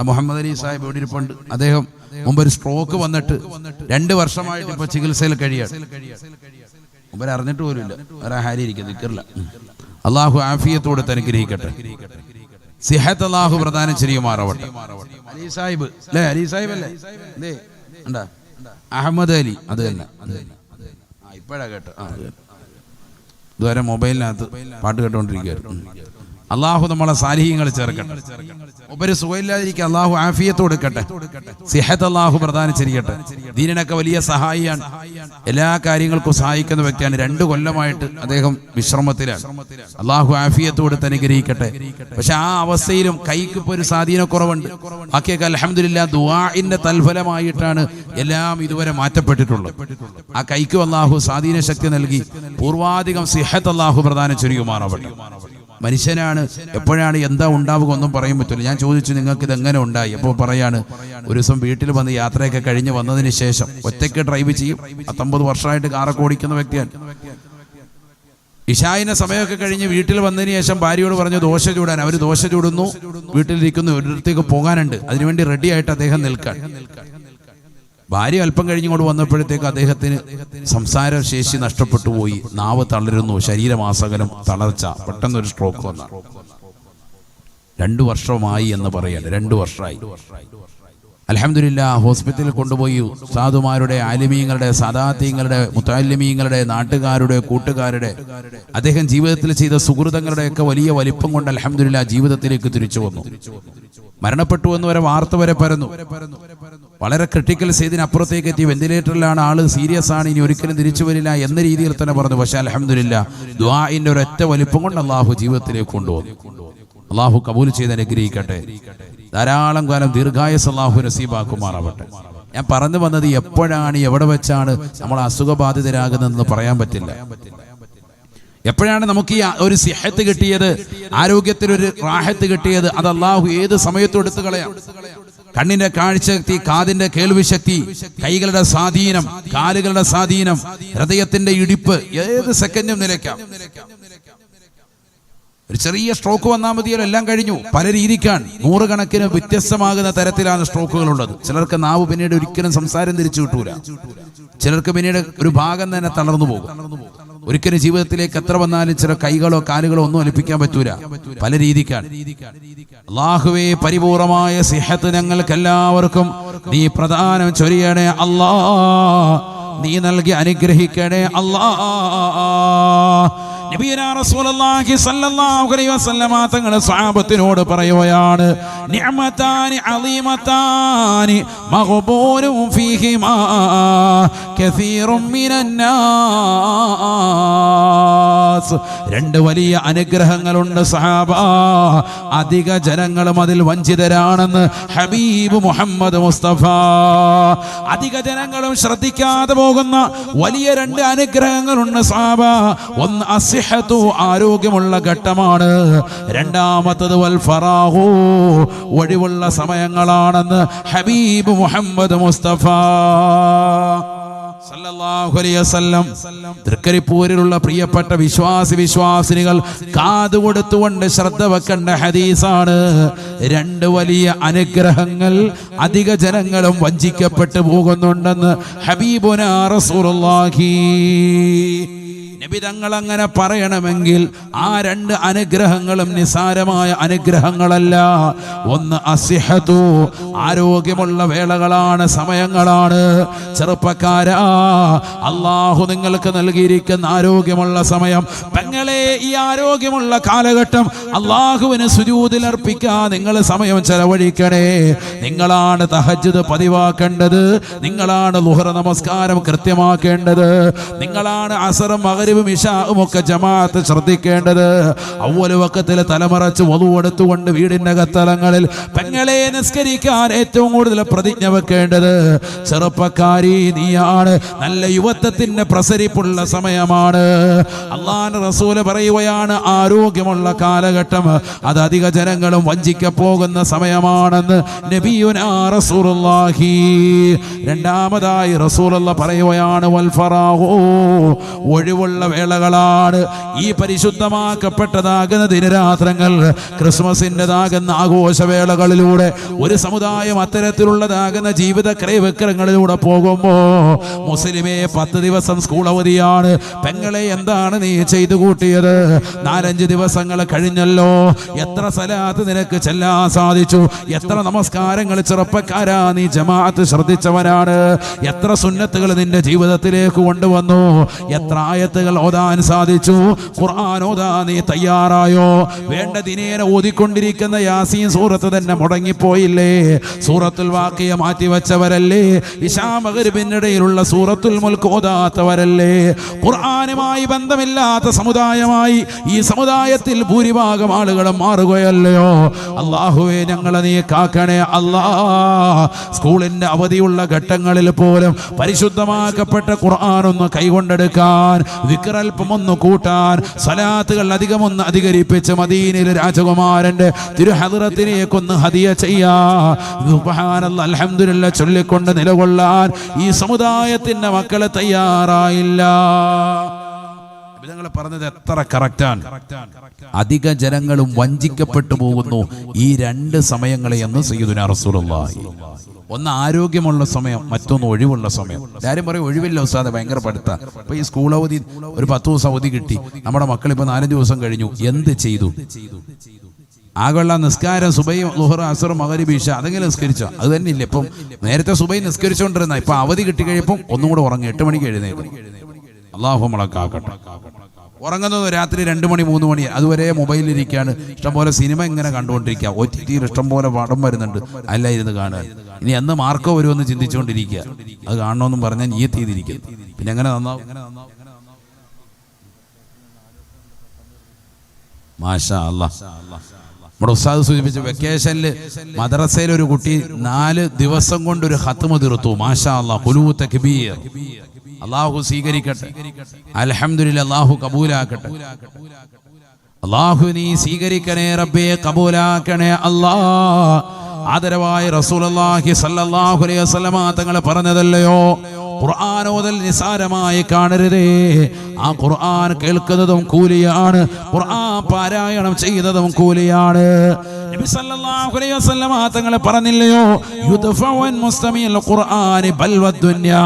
മുഹമ്മദ് അലി സാഹിബ് ഇവിടെ ഇരിപ്പുണ്ട്. അദ്ദേഹം മുമ്പ് ഒരു സ്ട്രോക്ക് വന്നിട്ട് 2 വർഷമായിട്ട് ഇപ്പൊ ചികിത്സയിൽ കഴിയാണ്. അറിഞ്ഞിട്ട് പോലുമില്ല. വേറെ ഹാരി ഇരിക്കും, നിൽക്കില്ല. അള്ളാഹു ആഫിയത്തോടെ അനുഗ്രഹിക്കട്ടെ. സിഹത്ത് അള്ളാഹു പ്രദാനം ചെയ്യുമാറാവട്ടെ. അലി സാഹിബ് അല്ലേ? അലി സാഹിബ് അല്ലേ? ഉണ്ടാ അഹമ്മദ് അലി, അത് തന്നെ. ഇപ്പോഴാ കേട്ടോ. ഇതുവരെ മൊബൈലിനകത്ത് പാട്ട് കേട്ടോണ്ടിരിക്കുകയായിരുന്നു. അള്ളാഹു നമ്മളെ സാലിഹ്യങ്ങൾ ചേർക്കട്ടെ. ഉപരി സുഖമില്ലാതിരിക്കുക, അള്ളാഹു ആഫിയത്ത് കൊടുക്കട്ടെ. സിഹത്ത് അള്ളാഹു പ്രദാനം ചെയ്യട്ടെ. ദീനിനൊക്കെ വലിയ സഹായിയാണ്, എല്ലാ കാര്യങ്ങൾക്കും സഹായിക്കുന്ന വ്യക്തിയാണ്. 2 കൊല്ലമായിട്ട് അദ്ദേഹം വിശ്രമത്തിലാണ്. അള്ളാഹു ആഫിയത്ത് കൊടുത്ത് അനുഗ്രഹിക്കട്ടെ. പക്ഷെ ആ അവസ്ഥയിലും കൈക്ക് ഇപ്പോൾ ഒരു സ്വാധീനക്കുറവുണ്ട്. ബാക്കിയൊക്കെ അൽഹംദുലില്ലാ ദുആഇന്റെ തൽഫലമായിട്ടാണ് എല്ലാം ഇതുവരെ മാറ്റപ്പെട്ടിട്ടുള്ളത്. ആ കൈക്ക് അള്ളാഹു സ്വാധീന ശക്തി നൽകി പൂർവാധികം സിഹത്ത് അള്ളാഹു പ്രദാനം ചെയ്യുമാറാവട്ടെ. മനുഷ്യനാണ്, എപ്പോഴാണ് എന്താ ഉണ്ടാവുക ഒന്നും പറയാൻ പറ്റില്ല. ഞാൻ ചോദിച്ചു നിങ്ങൾക്ക് ഇതെങ്ങനെ ഉണ്ടായി? അപ്പോൾ പറയാണ്, ഒരു ദിവസം വീട്ടിൽ വന്ന് യാത്രയൊക്കെ കഴിഞ്ഞ് വന്നതിന് ശേഷം ഒറ്റയ്ക്ക് ഡ്രൈവ് ചെയ്യും. 19 വർഷമായിട്ട് കാറൊക്കെ ഓടിക്കുന്ന വ്യക്തിയാണ്. ഇശായിന്റെ സമയമൊക്കെ കഴിഞ്ഞ് വീട്ടിൽ വന്നതിന് ശേഷം ഭാര്യയോട് പറഞ്ഞു ദോശ ചൂടാൻ. അവർ ദോശ ചൂടുന്നു, വീട്ടിലിരിക്കുന്നു, ഒരിടത്തേക്ക് പോകാനുണ്ട്. അതിനുവേണ്ടി റെഡി ആയിട്ട് അദ്ദേഹം നിൽക്കാൻ. ഭാര്യ അല്പം കഴിഞ്ഞുകൊണ്ട് വന്നപ്പോഴത്തേക്ക് അദ്ദേഹത്തിന് സംസാരശേഷി നഷ്ടപ്പെട്ടു പോയി. നാവ് തളരുന്നു, ശരീരമാസകലം തളർച്ച, പെട്ടെന്നൊരു സ്ട്രോക്ക് വന്ന. 2 വർഷമായി എന്ന് പറയാണ്. 2 വർഷമായി. അൽഹംദുലില്ലാ ഹോസ്പിറ്റലിൽ കൊണ്ടുപോയി സാധുമാരുടെ, ആലിമീങ്ങളുടെ, സദാത്യങ്ങളുടെ, മുത്തഅല്ലിമീങ്ങളുടെ, നാട്ടുകാരുടെ, കൂട്ടുകാരുടെ, അദ്ദേഹം ജീവിതത്തിൽ ചെയ്ത സുഹൃതങ്ങളുടെയൊക്കെ വലിയ വലിപ്പം കൊണ്ട് അൽഹംദുലില്ലാ ജീവിതത്തിലേക്ക് തിരിച്ചു വന്നു. മരണപ്പെട്ടു എന്ന് വരെ വാർത്ത വരെ പരന്നു. വളരെ ക്രിട്ടിക്കൽ സ്റ്റേജിനപ്പുറത്തേക്ക് എത്തി. വെന്റിലേറ്ററിലാണ് ആള്, സീരിയസ് ആണ്, ഇനി ഒരിക്കലും തിരിച്ചു വരില്ല എന്ന രീതിയിൽ തന്നെ പറഞ്ഞു. പക്ഷെ അൽഹംദുലില്ലാ ദുആഇന്റെ ഒരൊറ്റ വലിപ്പം കൊണ്ട് അള്ളാഹു ജീവിതത്തിലേക്ക് കൊണ്ടുവന്നു. അള്ളാഹു കബൂൽ ചെയ്ത് അനുഗ്രഹിക്കട്ടെ. ധാരാളം കാലം ദീർഘായുസ്സ് അള്ളാഹു നസീബാക്കുമാറാവട്ടെ. ഞാൻ പറഞ്ഞു വന്നത് എപ്പോഴാണ്, എവിടെ വെച്ചാണ് നമ്മൾ അസുഖബാധിതരാകുന്നതെന്ന് പറയാൻ പറ്റില്ല. എപ്പോഴാണ് നമുക്ക് ഈ ഒരു സിഹത്ത് കിട്ടിയത്, ആരോഗ്യത്തിനൊരു റാഹത്ത് കിട്ടിയത്, അത് അള്ളാഹു ഏത് സമയത്തും എടുത്തു കളയാം. കണ്ണിന്റെ കാഴ്ചശക്തി, കാതിന്റെ കേൾവി ശക്തി, കൈകളുടെ സ്വാധീനം, കാലുകളുടെ സ്വാധീനം, ഹൃദയത്തിന്റെ ഇടിപ്പ് ഏത് സെക്കൻഡും നിലയ്ക്കാം. ഒരു ചെറിയ സ്ട്രോക്ക് വന്നാൽ മതിയല്ലോ, എല്ലാം കഴിഞ്ഞു. പല രീതിക്കാണ്, 100 കണക്കിന് വ്യത്യസ്തമാകുന്ന തരത്തിലാണ് സ്ട്രോക്കുകൾ ഉള്ളത്. ചിലർക്ക് നാവ് പിന്നീട് ഒരിക്കലും സംസാരം തിരിച്ചു കിട്ടൂല. ചിലർക്ക് പിന്നീട് ഒരു ഭാഗം തന്നെ തളർന്നു പോകും. ഒരിക്കലും ജീവിതത്തിലേക്ക് എത്ര വന്നാലും ചില കൈകളോ കാലുകളോ ഒന്നും ഒലിപ്പിക്കാൻ പറ്റൂല. പല രീതിക്കാണ്. അല്ലാഹുവേ, പരിപൂർണമായ സിഹത്ത് ഞങ്ങൾക്ക് എല്ലാവർക്കും നീ പ്രദാനം ചൊരിയണേ അല്ലാ. നീ നൽകി അനുഗ്രഹിക്കണേ അല്ലാ. നബിയനാ റസൂലുള്ളാഹി സ്വല്ലല്ലാഹു അലൈഹി വസല്ലമ തങ്ങളുടെ സ്വഹാബത്തിനോട് പറയുകയാണ്, നിഅമതാനി അളീമതാനി മഗ്ബൂനും ഫീഹിമാ കസീറും മിനന്നാസ്. 2 വലിയ അനുഗ്രഹങ്ങളുണ്ട് സഹാബ, അധിക ജനങ്ങളും അതിൽ വഞ്ചിതരാണെന്ന് ഹബീബ് മുഹമ്മദ് മുസ്തഫ. അധിക ജനങ്ങളും ശ്രദ്ധിക്കാതെ പോകുന്ന വലിയ 2 അനുഗ്രഹങ്ങളുണ്ട് സഹാബ. ഒന്ന് അസിഹത്തു, ആരോഗ്യമുള്ള ഘട്ടമാണ്. രണ്ടാമത്തത് വൽ ഫറാഹു, ഒഴിവുള്ള സമയങ്ങളാണെന്ന് ഹബീബ് മുഹമ്മദ് മുസ്തഫ സല്ലല്ലാഹു അലൈഹി വസല്ലം. തൃക്കരിപ്പൂരിലുള്ള പ്രിയപ്പെട്ട വിശ്വാസിനികൾ കാതുകൊടുത്തുകൊണ്ട് ശ്രദ്ധ വെക്കേണ്ട ഹദീസാണ്. 2 വലിയ അനുഗ്രഹങ്ങൾ അധിക ജനങ്ങളും വഞ്ചിക്കപ്പെട്ടു പോകുന്നുണ്ടെന്ന് ഹബീബുനാ റസൂലുള്ളാഹി. നബി തങ്ങൾ അങ്ങനെ പറയണമെങ്കിൽ ആ 2 അനുഗ്രഹങ്ങളും നിസാരമായ അനുഗ്രഹങ്ങളല്ല. ഒന്ന് അസിഹത്തു, ആരോഗ്യമുള്ള വേളകളാണ്, സമയങ്ങളാണ്. ചെറുപ്പക്കാരാ, അള്ളാഹു നിങ്ങൾക്ക് നൽകിയിരിക്കുന്ന ആരോഗ്യമുള്ള സമയം, പെങ്ങളെ, ഈ ആരോഗ്യമുള്ള കാലഘട്ടം അള്ളാഹുവിന് സുജൂദിൽ അർപ്പിക്കാൻ നിങ്ങൾ സമയം ചെലവഴിക്കണേ. നിങ്ങളാണ് തഹജ്ജുദ് പതിവാക്കേണ്ടത്, നിങ്ങളാണ് ളുഹർ നമസ്കാരം കൃത്യമാക്കേണ്ടത്, നിങ്ങളാണ് അസറും മഗ്‌രിബും ഇശാഉം ഒക്കെ ജമാഅത്ത് ശ്രദ്ധിക്കേണ്ടത്. അവ്വൽ വഖത്തിൽ തലമറച്ച് വളു എടുത്തുകൊണ്ട് വീടിന്റെ അകത്തളങ്ങളിൽ പെങ്ങളെ നിസ്കരിക്കാൻ ഏറ്റവും കൂടുതൽ പ്രതിജ്ഞ വെക്കേണ്ടത് ചെറുപ്പക്കാരി നീയാണ്. നല്ല യുവത്വത്തിന്റെ പ്രസരിപ്പുള്ള സമയമാണ്. അല്ലാഹുവിന്റെ റസൂൽ പറയുകയാണ്, ആരോഗ്യമുള്ള കാലഘട്ടം അത് അധിക ജനങ്ങളും വഞ്ചിക്കപ്പോകുന്ന സമയമാണെന്ന് നബിയുനാ റസൂലുള്ളാഹി. രണ്ടാമതായി റസൂലുള്ള പറയുകയാണ്, വൽ ഫറാഹു, ഒഴിവുള്ള ഒഴിവുള്ള വേളകളാണ്. ഈ പരിശുദ്ധമാക്കപ്പെട്ടതാകുന്ന ദിനരാത്രങ്ങൾ, ക്രിസ്മസിൻ്റെതാകുന്ന ആഘോഷവേളകളിലൂടെ ഒരു സമുദായം അത്തരത്തിലുള്ളതാകുന്ന ജീവിത ക്രയവിക്രയങ്ങളിലൂടെ പോകുമ്പോ മുസ്ലിമേ 10 ദിവസം സ്കൂൾ അവധിയാണ്. പെങ്ങളെ എന്താണ് നീ ചെയ്തു കൂട്ടിയത്? 4-5 ദിവസങ്ങൾ കഴിഞ്ഞല്ലോ. എത്ര സലാത്ത് നിനക്ക് ചെല്ലാൻ സാധിച്ചു? എത്ര നമസ്കാരങ്ങൾ ചെറുപ്പക്കാരാ നീ ജമാഅത്ത് ശ്രദ്ധിച്ചവനാണ്? എത്ര സുന്നത്തുകൾ നിന്റെ ജീവിതത്തിലേക്ക് കൊണ്ടുവന്നു? എത്ര ആയത്തുകൾ ഓതാൻ സാധിച്ചു? ഖുർആൻ ഓതാൻ നീ തയ്യാറായോ? വേണ്ട ദിനേന ഓതിക്കൊണ്ടിരിക്കുന്ന യാസീൻ സൂറത്ത് തന്നെ മുടങ്ങിപ്പോയില്ലേ? സൂറത്തുൽ വാഖിയ മാറ്റിവെച്ചവരല്ലേ? ഇശാ മഗ്രിബിനിടയിലുള്ള സൂറത്തുൽ മുൽക്ക് ഓതാത്തവരല്ലേ? ഖുർആനുമായി ബന്ധമില്ലാത്ത സമുദായമായി ഈ സമുദായത്തിൽ ഭൂരിഭാഗം ആളുകളും മാറുകയല്ലയോ? അല്ലാഹുവേ, ഞങ്ങളെ നീ കാക്കണേ അല്ലാ. സ്കൂളിന്റെ അവധിയുള്ള ഘട്ടങ്ങളിൽ പോലും പരിശുദ്ധമാക്കപ്പെട്ട ഖുർആൻ ഒന്ന് കൈകൊണ്ടെടുക്കാൻ, വിക്രൽപ്പം ഒന്ന് കൂട്ടാൻ, സലാത്തുകൾ അധികമൊന്ന് അധികരിപ്പിച്ച് മദീനയിലെ രാജകുമാരന്റെ തിരുഹദ്റത്തിനേക്കൊന്ന് ഹദിയ ചെയ്യാ, സുബ്ഹാനല്ലാഹ് അൽഹംദുലില്ലാഹ് ചൊല്ലിക്കൊണ്ട് നിലകൊള്ളാൻ ഈ സമുദായത്തിന്റെ മക്കളെ തയ്യാറായില്ല. നിങ്ങൾ പറഞ്ഞത് എത്ര കറക്റ്റാണ്. അധിക ജനങ്ങളും വഞ്ചിക്കപ്പെട്ടു പോകുന്നു ഈ 2 സമയങ്ങളെ എന്ന് സയ്യിദുനാ റസൂലുള്ളാഹി. ഒന്ന് ആരോഗ്യമുള്ള സമയം, മറ്റൊന്ന് ഒഴിവുള്ള സമയം. എല്ലാവരും പറയും ഒഴിവില്ല ഉസ്താദെ, ഭയങ്കര പഠിത്തം. ഇപ്പൊ ഈ സ്കൂൾ അവധി ഒരു 10 ദിവസം അവധി കിട്ടി, നമ്മുടെ മക്കൾ ഇപ്പൊ 4 ദിവസം കഴിഞ്ഞു, എന്ത് ചെയ്തു? ആകെയുള്ള നിസ്കാരം സുബൈ ളുഹർ അസ്ർ മഗ്രിബ് ഇശ അതെങ്കിലും നിസ്കരിച്ചോ? അത് തന്നെ ഇല്ല. ഇപ്പം നേരത്തെ സുബൈ നിസ്കരിച്ചുകൊണ്ടിരുന്ന ഇപ്പൊ അവധി കിട്ടി കഴിയുമ്പോൾ ഒന്നും കൂടെ ഉറങ്ങി 8 മണിക്ക് എഴുന്നേക്കും. അല്ലാഹു നമ്മളെ കാക്കട്ടെ. ഉറങ്ങുന്നത് രാത്രി 2 മണി 3 മണി അതുവരെ മൊബൈലിരിക്കുകയാണ്. ഇഷ്ടംപോലെ സിനിമ ഇങ്ങനെ കണ്ടുകൊണ്ടിരിക്കുക. OTT ഇഷ്ടംപോലെ പടം വരുന്നുണ്ട്, അല്ല ഇരുന്ന് കാണുക. ഇനി എന്ന് മാർക്കോ വരുമെന്ന് ചിന്തിച്ചുകൊണ്ടിരിക്കുക. അത് കാണണമെന്നും പറഞ്ഞാൽ നിയത്ത് ചെയ്തിരിക്കുന്നു. പിന്നെ എങ്ങനെ നന്നാവും? മാഷാ അല്ലാഹ്. നമ്മുടെ ഉസ്താദ് സൂചിപ്പിച്ച വെക്കേഷനിൽ മദ്രസയിൽ ഒരു കുട്ടി 4 ദിവസം കൊണ്ട് ഒരു ഖത്മ തീർത്തു. മാഷാ അല്ലാഹ്, ഖുലൂ തക്ബീർ. അല്ലാഹു സ്വീകരിക്കട്ടെ, അൽഹംദുലില്ലാഹ്, അല്ലാഹു കബൂലാക്കട്ടെ. അല്ലാഹു നീ സ്വീകരിക്കണേ റബ്ബേ, കബൂലാക്കണേ അല്ലാഹ്. ആദരവായ റസൂലുള്ളാഹി സ്വല്ലല്ലാഹു അലൈഹി വസല്ലമ തങ്ങൾ പറഞ്ഞതല്ലയോ, ഖുർആൻ ഓതൽ നിസാരമായി കാണരുതേ. ആ ഖുർആൻ കേൾക്കുന്നതും കൂലിയാണ്, ഖുർആൻ പാരായണം ചെയ്യുന്നതും കൂലിയാണ്. നബി സല്ലല്ലാഹു അലൈഹി വസല്ലമ തങ്ങൾ പറഞ്ഞില്ലയോ, യുദ്ഫഉൻ മുസ്തമിൽ ഖുർആനി ബൽ വദ്ദുനിയാ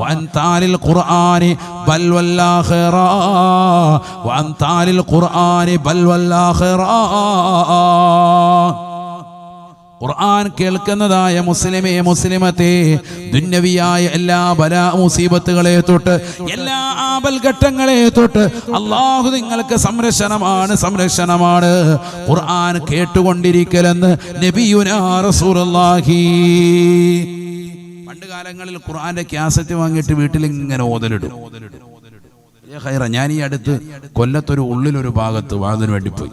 വഅൻതാലിൽ ഖുർആനി ബൽ വല്ലാഖിറ വഅൻതാലിൽ ഖുർആനി ബൽ വല്ലാഖിറ. ഖുർആൻ കേൾക്കുന്നതായ മുസ്ലിമേ മുസ്ലിമത്തെ, ദുന്യവിയായ എല്ലാ ബലാ മുസീബത്തുകളെ തൊട്ട്, എല്ലാ ആപൽഘട്ടങ്ങളെ തൊട്ട് അല്ലാഹു നിങ്ങൾക്ക് സംരക്ഷണമാണ്, സംരക്ഷണമാണ്. ഖുർആൻ കേട്ടുകൊണ്ടിരിക്കലെന്ന് നബിയുനാ റസൂലുള്ളാഹി. പണ്ട് കാലങ്ങളിൽ ഖുർആന്റെ ക്യാസറ്റ് വാങ്ങിയിട്ട് വീട്ടിൽ ഇങ്ങനെ ഓതലിടും. ഞാൻ ഈ അടുത്ത് കൊല്ലത്തൊരു ഉള്ളിലൊരു ഭാഗത്ത് വാതിന് വേണ്ടി പോയി.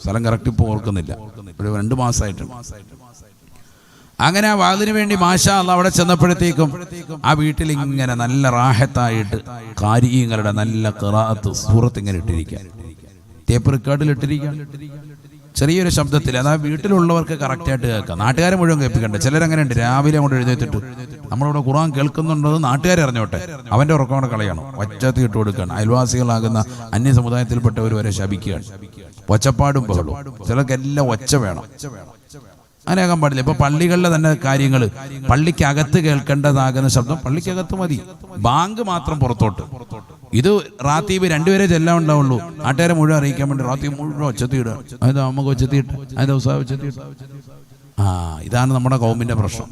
സ്ഥലം കറക്റ്റ് ഇപ്പോൾ ഓർക്കുന്നില്ല, ഒരു 2 മാസമായിട്ടുണ്ട്. അങ്ങനെ ആ വാതിന് വേണ്ടി മാഷാ അല്ലാഹ് അവിടെ ചെന്നപ്പോഴത്തേക്കും ആ വീട്ടിൽ ഇങ്ങനെ നല്ല റാഹത്തായിട്ട് കാരിങ്ങളുടെ നല്ല ഖിറാഅത്ത് സൂറത്ത് ഇങ്ങനെ ഇട്ടിരിക്കുക, ടേപ്പ് റെക്കോർഡിൽ ഇട്ടിരിക്കുക, ചെറിയൊരു ശബ്ദത്തിൽ. അതാ വീട്ടിലുള്ളവർക്ക് കറക്റ്റായിട്ട് കേൾക്കാം, നാട്ടുകാരെ മുഴുവൻ കേൾപ്പിക്കണ്ട. ചിലരങ്ങനെ ഉണ്ട്, രാവിലെ അങ്ങോട്ട് എഴുന്നേറ്റിട്ട് നമ്മളിവിടെ ഖുർആൻ കേൾക്കുന്നുണ്ടെന്ന് നാട്ടുകാരെ അറിഞ്ഞോട്ടെ, അവന്റെ ഉറക്കം കൂടെ കളയണം, ഒച്ചത്തി ഇട്ട് കൊടുക്കുകയാണ്. അയൽവാസികളാകുന്ന അന്യ സമുദായത്തിൽപ്പെട്ടവർ വരെ ശപിക്കുകയാണ്. ഒച്ചപ്പാടും ബഹളവും, ചിലർക്കെല്ലാം ഒച്ച വേണം. അങ്ങനെയാകാൻ പാടില്ല. ഇപ്പൊ പള്ളികളിലെ തന്നെ കാര്യങ്ങൾ, പള്ളിക്കകത്ത് കേൾക്കേണ്ടതാകുന്ന ശബ്ദം പള്ളിക്കകത്ത് മതി, ബാങ്ക് മാത്രം പുറത്തോട്ട്. ഇത് റാത്തീബ് 2 പേരെ ചെല്ലാൻ ഉണ്ടാവുള്ളൂ, നാട്ടുകാരെ മുഴുവൻ അറിയിക്കാൻ വേണ്ടി റാത്തീബ് മുഴുവൻ ഒച്ചത്തിയിടുക. അതായത് നമുക്ക് ഒച്ചത്തിയിട്ട്, അതായത് ഉത്സാഹം ഒച്ചത്തിയിട്ട്. ഇതാണ് നമ്മുടെ കൗമിന്റെ പ്രശ്നം.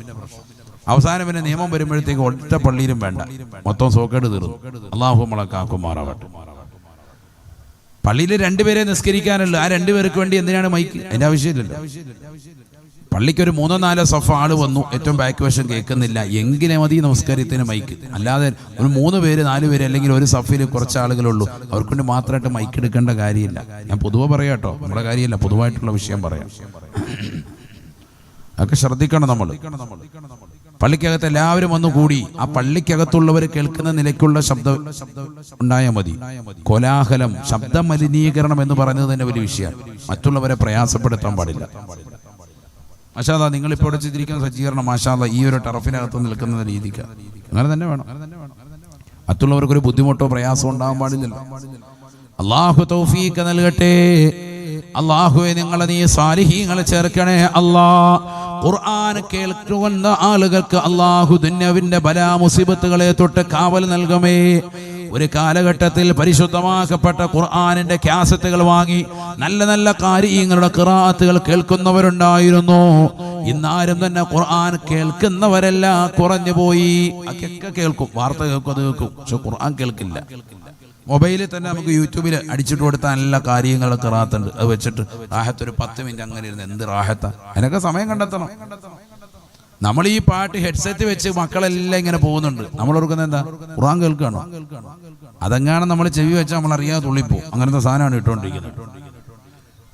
അവസാനം പിന്നെ നിയമം വരുമ്പോഴത്തേക്ക് ഒറ്റ പള്ളിയിലും വേണ്ട, മൊത്തം സോക്കേട് തീർന്നു. അല്ലാഹു നമ്മളെ കാക്കുമാറാവട്ടെ. പള്ളിയിൽ 2 പേരെ നിസ്കരിക്കാനുള്ളൂ, ആ 2 പേർക്ക് വേണ്ടി എന്തിനാണ് മൈക്ക്? അതിന്റെ ആവശ്യമില്ലല്ലോ. പള്ളിക്ക് ഒരു 3-4 സഫ് ആള് വന്നു, ഏറ്റവും ബാക്ക് വശം കേൾക്കുന്നില്ല, എങ്കിലേ മതി നമസ്കാരത്തിന് മൈക്ക്. അല്ലാതെ ഒരു 3 പേര് 4 പേര് അല്ലെങ്കിൽ ഒരു സഫിൽ കുറച്ച് ആളുകളുള്ളൂ, അവർക്കൊണ്ട് മാത്രമായിട്ട് മൈക്ക് എടുക്കേണ്ട കാര്യമില്ല. ഞാൻ പൊതുവെ പറയാം കേട്ടോ, നമ്മുടെ കാര്യമില്ല, പൊതുവായിട്ടുള്ള വിഷയം പറയാം. അതൊക്കെ ശ്രദ്ധിക്കണം നമ്മൾ. പള്ളിക്കകത്ത് എല്ലാവരും വന്നു കൂടി ആ പള്ളിക്കകത്തുള്ളവർ കേൾക്കുന്ന നിലയ്ക്കുള്ള ശബ്ദം ഉണ്ടായാൽ മതി. കോലാഹലം, ശബ്ദ മലിനീകരണം എന്ന് പറയുന്നത് തന്നെ വലിയ വിഷയമാണ്. മറ്റുള്ളവരെ പ്രയാസപ്പെടുത്താൻ പാടില്ല. മാഷാ അല്ലാഹ്, നിങ്ങളിപ്പോൾ ചെയ്തിരിക്കുന്ന സജ്ജീകരണം മാഷാ അല്ലാഹ് ഈ ഒരു ടർഫിനകത്ത് നിൽക്കുന്ന രീതിക്ക് അങ്ങനെ തന്നെ വേണം. മറ്റുള്ളവർക്കൊരു ബുദ്ധിമുട്ടോ പ്രയാസമോ ഉണ്ടാകാൻ പാടില്ലല്ലോ. അള്ളാഹു തൗഫീഖ് നൽകട്ടെ. അള്ളാഹുവെ നിങ്ങളെ നീ സാലിഹീങ്ങളെ ചേർക്കണേ അല്ലാ. ഖുർആൻ കേൾക്കുന്ന ആളുകൾക്ക് അള്ളാഹു ദുന്യവിന്റെ ബലാ മുസീബത്തുകളെ തൊട്ട് കാവൽ നൽകുമേ. ഒരു കാലഘട്ടത്തിൽ പരിശുദ്ധമാക്കപ്പെട്ട ഖുർആനിന്റെ കാസറ്റുകൾ വാങ്ങി നല്ല നല്ല കാര്യങ്ങളുടെ ഖിറാഅത്തുകൾ കേൾക്കുന്നവരുണ്ടായിരുന്നു. ഇന്നാരും തന്നെ ഖുർആൻ കേൾക്കുന്നവരല്ല, കുറഞ്ഞു പോയി. ഒക്കെ കേൾക്കും, വാർത്ത കേൾക്കും, അത് കേൾക്കും, പക്ഷെ ഖുർആൻ കേൾക്കില്ല. മൊബൈലിൽ തന്നെ നമുക്ക് യൂട്യൂബിൽ അടിച്ചിട്ട് കൊടുത്താൽ നല്ല കാര്യങ്ങൾ ഖിറാഅത്തുണ്ട്. അത് വെച്ചിട്ട് റാഹത്ത് ഒരു 10 മിനിറ്റ് അങ്ങനെ ഇരുന്ന് എന്ത് റാഹത്താ. അതിനൊക്കെ സമയം കണ്ടെത്തണം. നമ്മൾ ഈ പാട്ട് ഹെഡ്സെറ്റ് വെച്ച് മക്കളെല്ലാം ഇങ്ങനെ പോകുന്നുണ്ട്. നമ്മൾ ഓർക്കുന്നത് എന്താ? ഖുർആൻ കേൾക്കുകയാണോ? അതെങ്ങാനും നമ്മൾ ചെവി വെച്ചാൽ നമ്മൾ അറിയാതെ തുള്ളിപ്പോവും. അങ്ങനത്തെ സാധനമാണ് ഇട്ടുകൊണ്ടിരിക്കുന്നത്.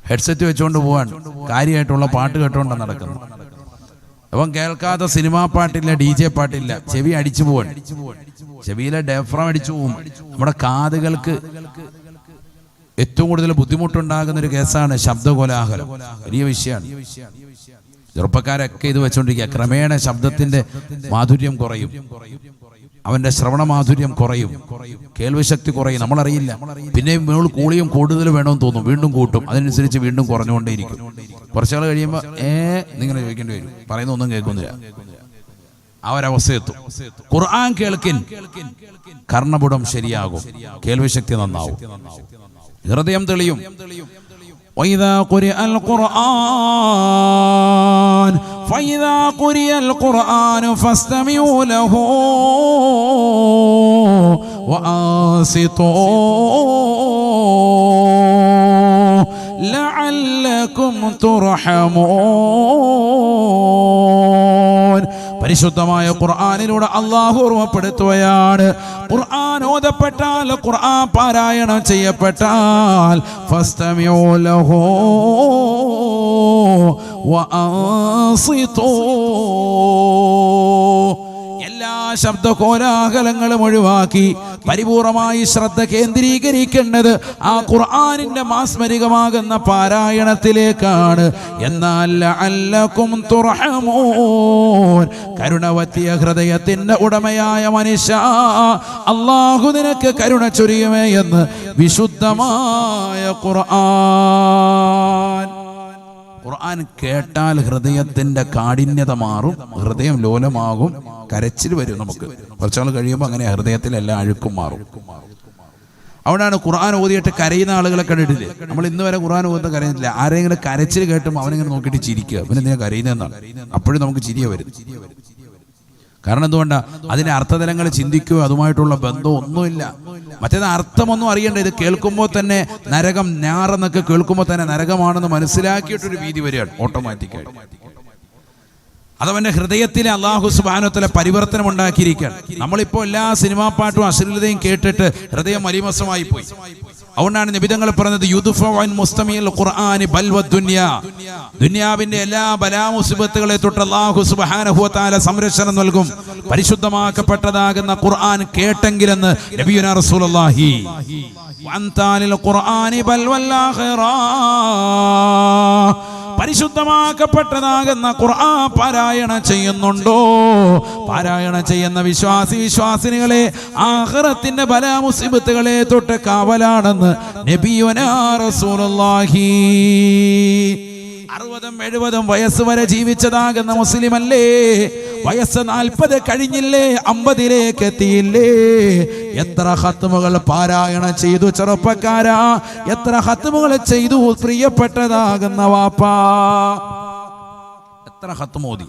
ഹെഡ്സെറ്റ് വെച്ചുകൊണ്ട് പോവാൻ കാര്യമായിട്ടുള്ള പാട്ട് കേട്ടുകൊണ്ടാണ് നടക്കുന്നത്. അപ്പം കേൾക്കാത്ത സിനിമാ പാട്ടില്ല, DJ പാട്ടില്ല, ചെവി അടിച്ചു പോവാൻ. ചെവിയിലെ ഡയഫ്രം അടിച്ചു പോവും. നമ്മുടെ കാതുകൾക്ക് ഏറ്റവും കൂടുതൽ ബുദ്ധിമുട്ടുണ്ടാകുന്ന ഒരു കേസാണ് ശബ്ദകോലാഹലം. വലിയ വിഷയമാണ്. ചെറുപ്പക്കാരൊക്കെ ഇത് വെച്ചുകൊണ്ടിരിക്കുക. ക്രമേണ ശബ്ദത്തിന്റെ മാധുര്യം കുറയും, അവന്റെ ശ്രവണ മാധുര്യം കുറയും, കേൾവിശക്തി കുറയും. നമ്മളറിയില്ല. പിന്നെയും കൂളിയും കൂടുതൽ വേണമെന്ന് തോന്നും, വീണ്ടും കൂട്ടും. അതിനനുസരിച്ച് വീണ്ടും കുറഞ്ഞുകൊണ്ടേയിരിക്കും. കുറച്ചാൾ കഴിയുമ്പോൾ നിങ്ങനെ ചോദിക്കേണ്ടി വരും, പറയുന്ന ഒന്നും കേൾക്കുന്നില്ല. ആ ഒരവസ്ഥയെത്തും. ഖുർആൻ കേൾക്കിൻ, കർണപുടം ശരിയാകും, കേൾവിശക്തി നന്നാവും, ഹൃദയം തെളിയും. وإذا قرئ القرآن فإذا قرئ القرآن فاستمعوا له وأنصتوا لعلكم ترحمون. പരിശുദ്ധമായ ഖുർആനിലൂടെ അല്ലാഹു ഓർമ്മപ്പെടുത്തുകയാണ്. ഖുർആൻ ഓതപ്പെട്ടാൽ, ഖുർആൻ പാരായണം ചെയ്യപ്പെട്ടാൽ ഫസ്തമിഊ ലഹു വഅൻസിതൂ, എല്ലാ ശബ്ദകോലാഹലങ്ങളും ഒഴിവാക്കി പരിപൂർണമായി ശ്രദ്ധ കേന്ദ്രീകരിക്കേണ്ടത് ആ ഖുർആനിന്റെ മാസ്മരികമാകുന്ന പാരായണത്തിലേക്കാണ്. എന്നാൽ ലഅല്ലകും തുർഹമൂൻ, കരുണവത്തിയ ഹൃദയത്തിന്റെ ഉടമയായ മനുഷ്യ, അല്ലാഹു നിനക്ക് കരുണ ചൊരിയുമേ എന്ന് വിശുദ്ധമായ ഖുർആൻ. ഖുർആൻ കേട്ടാൽ ഹൃദയത്തിന്റെ കാഠിന്യത മാറും, ഹൃദയം ലോലമാകും, കരച്ചിൽ വരും. നമുക്ക് കുറച്ചാൾ കഴിയുമ്പോൾ അങ്ങനെ ഹൃദയത്തിൽ എല്ലാ അഴുക്കും മാറും. അവിടെയാണ് ഖുർആൻ ഓതിയിട്ട് കരയുന്ന ആളുകളെ കണ്ടിട്ടില്ലേ? നമ്മൾ ഇന്ന് വരെ ഖുർആൻ ഓതുന്ന കരയുന്നില്ല. ആരെങ്കിലും കരച്ചിൽ കേട്ടുമ്പോൾ അവനിങ്ങനെ നോക്കിയിട്ട് ചിരിക്കുക, പിന്നെ എന്തിനാ കരയുന്നതെന്നാണ്. അപ്പോഴും നമുക്ക് ചിരിയ വരും. കാരണം എന്തുകൊണ്ടാ? അതിന്റെ അർത്ഥതലങ്ങൾ ചിന്തിക്കുകയോ അതുമായിട്ടുള്ള ബന്ധം ഒന്നുമില്ല. മറ്റേത് അർത്ഥമൊന്നും അറിയണ്ട. ഇത് കേൾക്കുമ്പോൾ തന്നെ നരകം, ഞാറെന്നൊക്കെ കേൾക്കുമ്പോൾ തന്നെ നരകമാണെന്ന് മനസ്സിലാക്കിയിട്ടൊരു ഭീതി വരികയാണ് ഓട്ടോമാറ്റിക്കായിട്ട്. അതവന്റെ ഹൃദയത്തിലെ അല്ലാഹു സുബ്ഹാനഹു വ തആല പരിവർത്തനം ഉണ്ടാക്കിയിരിക്കുകയാണ്. നമ്മളിപ്പോൾ എല്ലാ സിനിമാ പാട്ടും അശ്ലീലതയും കേട്ടിട്ട് ഹൃദയം മലിമസമായി പോയി. അതുകൊണ്ടാണ് നബിതങ്ങൾ പറഞ്ഞത് യുദ്ഫഉൻ മുസ്തമിൽ ഖുർആനി ബൽവ ദുനിയ, ദുനിയാവിന്റെ എല്ലാ ബലാ മുസീബത്തുകളെ തൊട്ട് അല്ലാഹു സുബ്ഹാനഹു വ തആല സംരക്ഷണം നൽകും പരിശുദ്ധമാക്കപ്പെട്ടതാകുന്ന ഖുർആൻ കേട്ടെങ്കിലെന്ന് നബിയുനാ റസൂലുള്ളാഹി. വഅൻതാലിൽ ഖുർആനി ബൽവൽ ആഖിറ, പരിശുദ്ധമാക്കപ്പെട്ടതാകുന്ന ഖുർആൻ പാരായണം ചെയ്യുന്നുണ്ടോ? പാരായണം ചെയ്യുന്ന വിശ്വാസിനികളെ ആഖിറത്തിന്റെ ബലാ മുസീബത്തുകളെ തൊട്ട് കാവലാണെന്ന് നബിയുനാ റസൂലുള്ളാഹി. 60-70 വയസ്സ് വരെ ജീവിച്ചതാകുന്ന മുസ്ലിം അല്ലേ? വയസ്സ് 40 കഴിഞ്ഞില്ലേ? 50ലേക്ക് എത്തിയില്ലേ? എത്ര ഖത്മുകൾ പാരായണം ചെയ്തു ചെറുപ്പക്കാരാ, എത്ര ഖത്മുകൾ ചെയ്തു പ്രിയപ്പെട്ടതാകുന്ന വാപ്പാ, എത്ര ഖത്മ് ഓതി?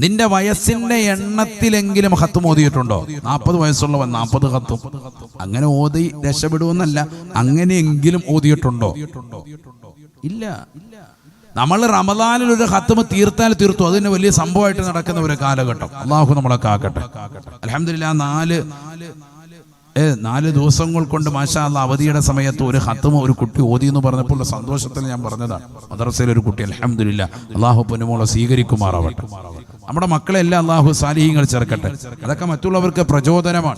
നിന്റെ വയസ്സിന്റെ എണ്ണത്തിലെങ്കിലും ഖത്മ് ഓതിയിട്ടുണ്ടോ? 40 വയസ്സുള്ളവൻ 40 ഖത്മ് അങ്ങനെ ഓതി രക്ഷപ്പെടുമെന്നല്ല, അങ്ങനെയെങ്കിലും ഓതിയിട്ടുണ്ടോ? ഇല്ല. നമ്മൾ റമദാനിൽ ഒരു ഖത്മ് തീർത്താൽ തീർത്തു, അതിന് വലിയ സംഭവമായിട്ട് നടക്കുന്ന ഒരു കാലഘട്ടം. അല്ലാഹു നമ്മളെ കാക്കട്ടെ. അൽഹംദുലില്ലാഹ് 4 ദിവസങ്ങൾ കൊണ്ട് മാഷാ അല്ലാഹ് അവധിയുടെ സമയത്ത് ഒരു ഖത്മ് ഒരു കുട്ടി ഓതി എന്ന് പറഞ്ഞപ്പോൾ സന്തോഷത്തിൽ ഞാൻ പറഞ്ഞതാണ്. മദ്രസയിൽ ഒരു കുട്ടി, അൽഹംദുലില്ലാഹ്, അല്ലാഹു പൊന്നുമോളെ സ്വീകരിക്കുമാറാവട്ടെ. നമ്മുടെ മക്കളെല്ലാം അല്ലാഹു സാലിഹീങ്ങൾ ചേർക്കട്ടെ. അതൊക്കെ മറ്റുള്ളവർക്ക് പ്രചോദനമാണ്.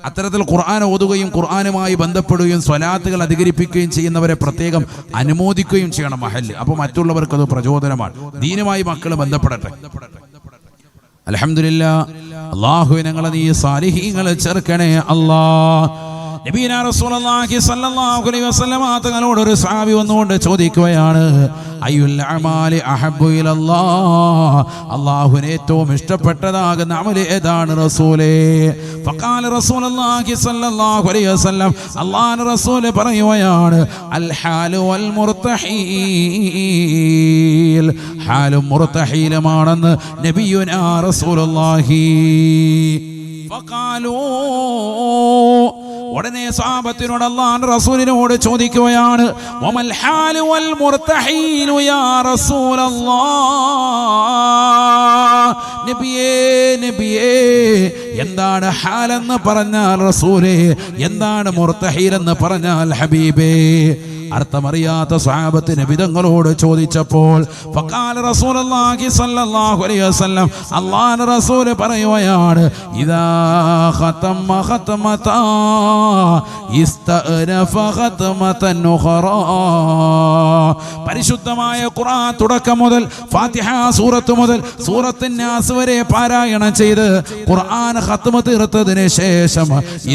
അത്തരത്തിൽ ഖുർആൻ ഓതുകയും ഖുർആനുമായി ബന്ധപ്പെടുകയും സ്വലാത്തുകൾ അധികരിപ്പിക്കുകയും ചെയ്യുന്നവരെ പ്രത്യേകം അനുമോദിക്കുകയും ചെയ്യണം മഹല്ല്. അപ്പോൾ മറ്റുള്ളവർക്ക് അത് പ്രചോദനമാണ്. ദീനുമായി മക്കൾ ബന്ധപ്പെടട്ടെ. അൽഹംദുലില്ലാ. അല്ലാഹുവേ ഞങ്ങളെ നീ സാലിഹീങ്ങളെ ചേർക്കണേ അല്ലാഹ്. നബിയുനാ റസൂലുള്ളാഹി സ്വല്ലല്ലാഹു അലൈഹി വസല്ലം തങ്ങളോട് ഒരു സഹാബി വന്നുകൊണ്ട് ചോദിക്കുകയാണ്, അയ്യുൽ അമാലി അഹബ്ബു ഇലല്ലാഹ്, അല്ലാഹുവിന് ഏറ്റവും ഇഷ്ടപ്പെട്ടതാകുന്ന അമൽ ഏതാണ് റസൂലേ? ഫഖാല റസൂലുള്ളാഹി സ്വല്ലല്ലാഹു അലൈഹി വസല്ലം, അല്ലാഹുവിന്റെ റസൂൽ പറയുകയാണ്, അൽ ഹാലു വൽ മുർതഹീൽ, ഹാലും മുർതഹീലുമാണെന്ന് നബിയുനാ റസൂലുള്ളാഹി. ഫഖാലൂ, ഉടനെ സഹാബത്തിനോട് അല്ലാഹുവിന്റെ റസൂലിനോട് ചോദിക്കുകയാണ്, വമൽ ഹാലു വൽ മുർതഹീലു യാ റസൂലല്ലാഹ്, നബിയേ നബിയേ, എന്താണ് ഹാലെന്ന് പറഞ്ഞാൽ റസൂലേ, എന്താണ് മുർതഹീൽ എന്ന് പറഞ്ഞാൽ ഹബീബേ? അർത്ഥമറിയാത്ത സ്വഹാബത്ത് നബി തങ്ങളോട് ചോദിച്ചപ്പോൾ ഫഖാല റസൂലുള്ളാഹി സ്വല്ലല്ലാഹു അലൈഹി വസല്ലം, അല്ലാഹുവിന്റെ റസൂൽ പറയുകയാണ്, ഇദാ ഖതമ ഖതമതാ ഇസ്തഅനഫ ഖതമതൻ ഉഖറാ. പരിശുദ്ധമായ ഖുർആൻ തുടക്കം മുതൽ ഫാത്തിഹ സൂറത്ത് മുതൽ സൂറത്തുൻ നാസ് വരെ പാരായണം ചെയ്ത് ഖുർആൻ ഖത്മ തീർത്തതിന് ശേഷം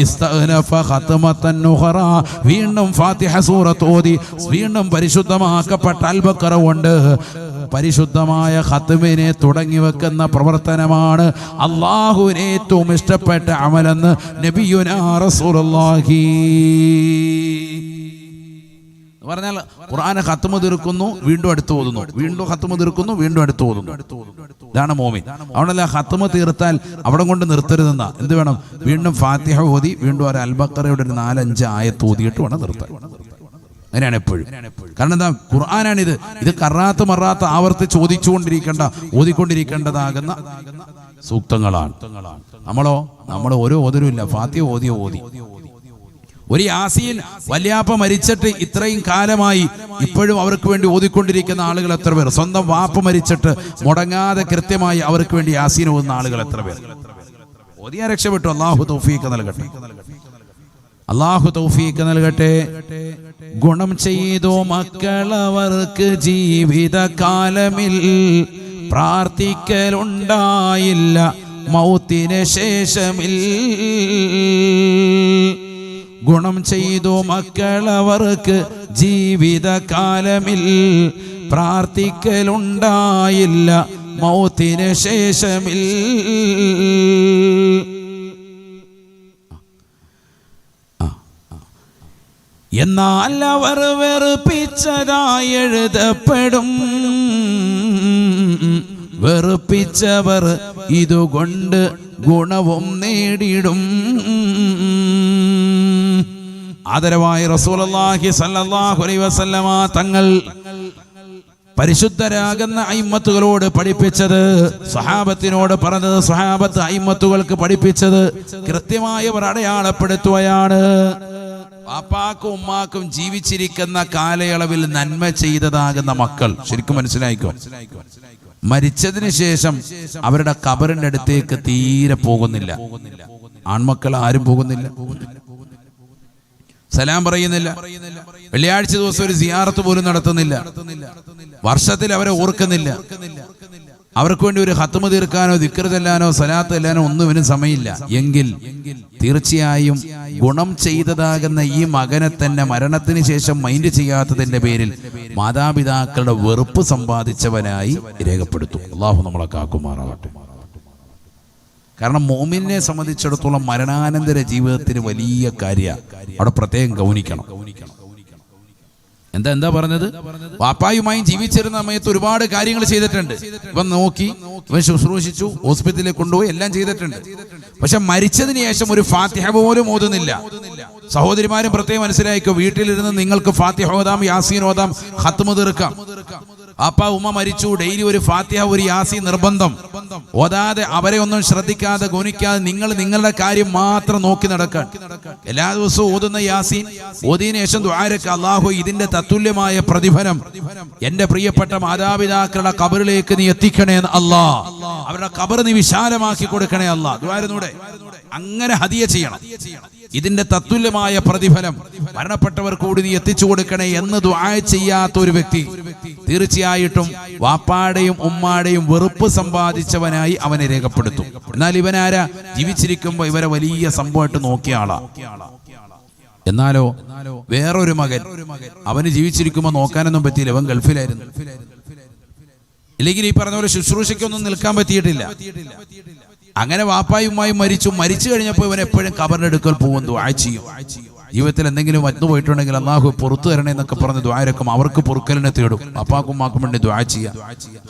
ഇസ്തഅനഫ ഖതമതൻ ഉഖറാ, വീണ്ടും ഫാത്തിഹ സൂറത്ത് ഓതി വീണ്ടും പരിശുദ്ധമാക്കപ്പെട്ട അൽ ബഖറ കൊണ്ട് പരിശുദ്ധമായ ഖത്മിനെ തുടങ്ങി വെക്കുന്ന പ്രവർത്തനമാണ് അല്ലാഹുവിന് ഏറ്റവും ഇഷ്ടപ്പെട്ട അമലെന്ന് നബിയുനാ റസൂലുള്ളാഹി. പറഞ്ഞാൽ ഖുർആനെ ഖത്മ തീർക്കുന്നു, വീണ്ടും അടുത്ത് ഓതുന്നു, വീണ്ടും ഖത്മ തീർക്കുന്നു, വീണ്ടും അടുത്ത് ഓതുന്നു. ഇതാണ് മോമിൻ. അതുകൊണ്ടല്ല ഖത്മ തീർത്താൽ അവിടെ കൊണ്ട് നിർത്തരുതെന്നാ. എന്ത് വേണം? വീണ്ടും ഫാത്തിഹ ഓതി വീണ്ടും ഒരു അൽ ബഖറയുടെ ഒരു 4-5 ആയത്ത് ഓതിയിട്ട് വേണം നിർത്താൻ. അങ്ങനെയാണ് എപ്പോഴും. കാരണം എന്താ? ഖുർആനാണിത്. ഇത് കറാത്ത് മറാത്ത് ആവർത്തിച്ച് ഓതിക്കൊണ്ടിരിക്കേണ്ടതാകുന്ന സൂക്തങ്ങളാണ്. നമ്മൾ ഓരോ ഓതലുമില്ല, ഫാത്തിഹ ഓതി. ഒരു യാസീൻ വല്യാപ്പ മരിച്ചിട്ട് ഇത്രയും കാലമായി ഇപ്പോഴും അവർക്ക് വേണ്ടി ഓതിക്കൊണ്ടിരിക്കുന്ന ആളുകൾ എത്ര പേർ? സ്വന്തം വാപ്പ മരിച്ചിട്ട് മുടങ്ങാതെ കൃത്യമായി അവർക്ക് വേണ്ടി യാസീൻ ഓതുന്ന ആളുകൾ എത്ര പേർ? ഓതിയാ രക്ഷപ്പെട്ടു. അല്ലാഹു തൗഫീഖ് നൽകട്ടെ. അല്ലാഹു തൗഫീഖ് നൽകട്ടെ. ഗുണം ചെയ്തു മക്കളവർക്ക് ജീവിതകാലമിൽ പ്രാർത്ഥിക്കലുണ്ടായില്ല മൗത്തിന് ശേഷമിൽ. ഗുണം ചെയ്തു മക്കളവർക്ക് ജീവിതകാലമിൽ പ്രാർത്ഥിക്കലുണ്ടായില്ല മൗത്തിന് ശേഷമിൽ. എന്നാൽ അവർ വെറുപ്പിച്ചതായി എഴുതപ്പെടും, വെറുപ്പിച്ചവർ ഇതുകൊണ്ട് ഗുണവും നേടിടും. ആദരവായ റസൂലുള്ളാഹി സ്വല്ലല്ലാഹു അലൈഹി വസല്ലമ തങ്ങൾ പരിശുദ്ധരാകുന്ന അയിമ്മത്തുകളോട് പഠിപ്പിച്ചത്, സ്വഹാബത്തിനോട് പറഞ്ഞത്, സ്വഹാബത്ത് അയിമ്മത്തുകൾക്ക് പഠിപ്പിച്ചത് കൃത്യമായി അവർ അടയാളപ്പെടുത്തുകയാണ്. പാപ്പാക്കും ഉമ്മാക്കും ജീവിച്ചിരിക്കുന്ന കാലയളവിൽ നന്മ ചെയ്തതാകുന്ന മക്കൾ ശരിക്കും മനസ്സിലായിക്കോ, മരിച്ചതിന് ശേഷം അവരുടെ ഖബറിന്റെ അടുത്തേക്ക് തീരെ പോകുന്നില്ല. ആൺമക്കൾ ആരും പോകുന്നില്ല, സലാം പറയുന്നില്ല, വെള്ളിയാഴ്ച ദിവസം ഒരു സിയാറത്ത് പോലും നടത്തുന്നില്ല, വർഷത്തിൽ അവരെ ഓർക്കുന്നില്ല. അവർക്ക് വേണ്ടി ഒരു ഖത്മ തീർക്കാനോ ദിക്ർ ചെല്ലാനോ സലാത്ത് ചെല്ലാനോ ഒന്നും ഇവന് സമയമില്ല. എങ്കിൽ തീർച്ചയായും ഗുണം ചെയ്തതാകുന്ന ഈ മകനെ തന്നെ മരണത്തിന് ശേഷം മൈൻഡ് ചെയ്യാത്തതിന്റെ പേരിൽ മാതാപിതാക്കളുടെ വെറുപ്പ് സമ്പാദിച്ചവനായി രേഖപ്പെടുത്തും. അല്ലാഹു നമ്മളെ കാക്കുമാറാവട്ടെ. കാരണം മോമിനെ സംബന്ധിച്ചിടത്തോളം മരണാനന്തര ജീവിതത്തിന് വലിയ കാര്യമാണ്. അവിടെ പ്രത്യേകം ഗൗനിക്കണം. എന്താ പറഞ്ഞത്? വാപ്പായുമായും ജീവിച്ചിരുന്ന സമയത്ത് ഒരുപാട് കാര്യങ്ങൾ ചെയ്തിട്ടുണ്ട്. ഇവൻ നോക്കി, ഇവൻ ശുശ്രൂഷിച്ചു, ഹോസ്പിറ്റലിൽ കൊണ്ടുപോയി, എല്ലാം ചെയ്തിട്ടുണ്ട്. പക്ഷെ മരിച്ചതിന് ശേഷം ഒരു ഫാത്തിഹ പോലും ഓതുന്നില്ല. സഹോദരിമാരും പ്രത്യേകം മനസ്സിലായിക്കോ, വീട്ടിലിരുന്ന് നിങ്ങൾക്ക് ഫാത്തിഹ ഓതാം, യാസീൻ ഓതാം, ഖത്മ തീർക്കാം. അപ്പ ഉമ്മ മരിച്ചു, ഡെയിലി ഒരു ഫാത്തിഹ ഒരു യാസീൻ നിർബന്ധം. ഓതാതെ അവരെ ഒന്നും ശ്രദ്ധിക്കാതെ ഗുണിക്കാതെ നിങ്ങൾ നിങ്ങളുടെ കാര്യം മാത്രം നോക്കി നടക്കാൻ. എല്ലാ ദിവസവും ഓതുന്ന യാസീൻ ഓതിയതിനു ശേഷം ദുആരക്ക്, അല്ലാഹു ഇതിന്റെ തത്തുല്യമായ പ്രതിഫലം എന്റെ പ്രിയപ്പെട്ട മാതാപിതാക്കളുടെ ഖബറിലേക്ക് നീ എത്തിക്കണേ അല്ലാ, അവരുടെ ഖബർ നീ വിശാലമാക്കി കൊടുക്കണേ അല്ലാ. ദുആരനൂടെ അങ്ങനെ ഹദിയ ചെയ്യണം. ഇതിന്റെ തത്തുല്യമായ പ്രതിഫലം മരണപ്പെട്ടവർ കൂടി നീ എത്തിച്ചു കൊടുക്കണേ എന്ന് ദുആ ചെയ്യാത്ത ഒരു വ്യക്തി തീർച്ചയായിട്ടും വാപ്പാടെയും ഉമ്മാടെയും വെറുപ്പ് സമ്പാദിച്ചവനായി അവനെ രേഖപ്പെടുത്തും. എന്നാൽ ഇവനാരാ? ജീവിച്ചിരിക്കുമ്പോ ഇവരെ വലിയ സംഭവമായിട്ട് നോക്കിയ ആളാ. എന്നാലോ വേറൊരു മകൻ, അവന് ജീവിച്ചിരിക്കുമ്പോ നോക്കാനൊന്നും പറ്റിയില്ല, അവൻ ഗൾഫിലായിരുന്നു. ഇല്ലെങ്കിൽ ഈ പറഞ്ഞ പോലെ ശുശ്രൂഷയ്ക്കൊന്നും നിൽക്കാൻ പറ്റിയിട്ടില്ല. അങ്ങനെ വാപ്പായും ഉമ്മായും മരിച്ചു കഴിഞ്ഞപ്പോൾ ഇവൻ എപ്പോഴും ഖബറിനെടുക്കൽ പോകും, ദുആ ചെയ്യും. ജീവിതത്തിൽ എന്തെങ്കിലും വന്നു പോയിട്ടുണ്ടെങ്കിൽ അള്ളാഹു പുറത്തു തരണേ എന്നൊക്കെ പറഞ്ഞ് ദുആരക്കും. അവർക്ക് പൊറുക്കലിനെ തേടും. അപ്പാക്കും ഉമ്മാക്കും വേണ്ടി ദുആ ചെയ്യുക,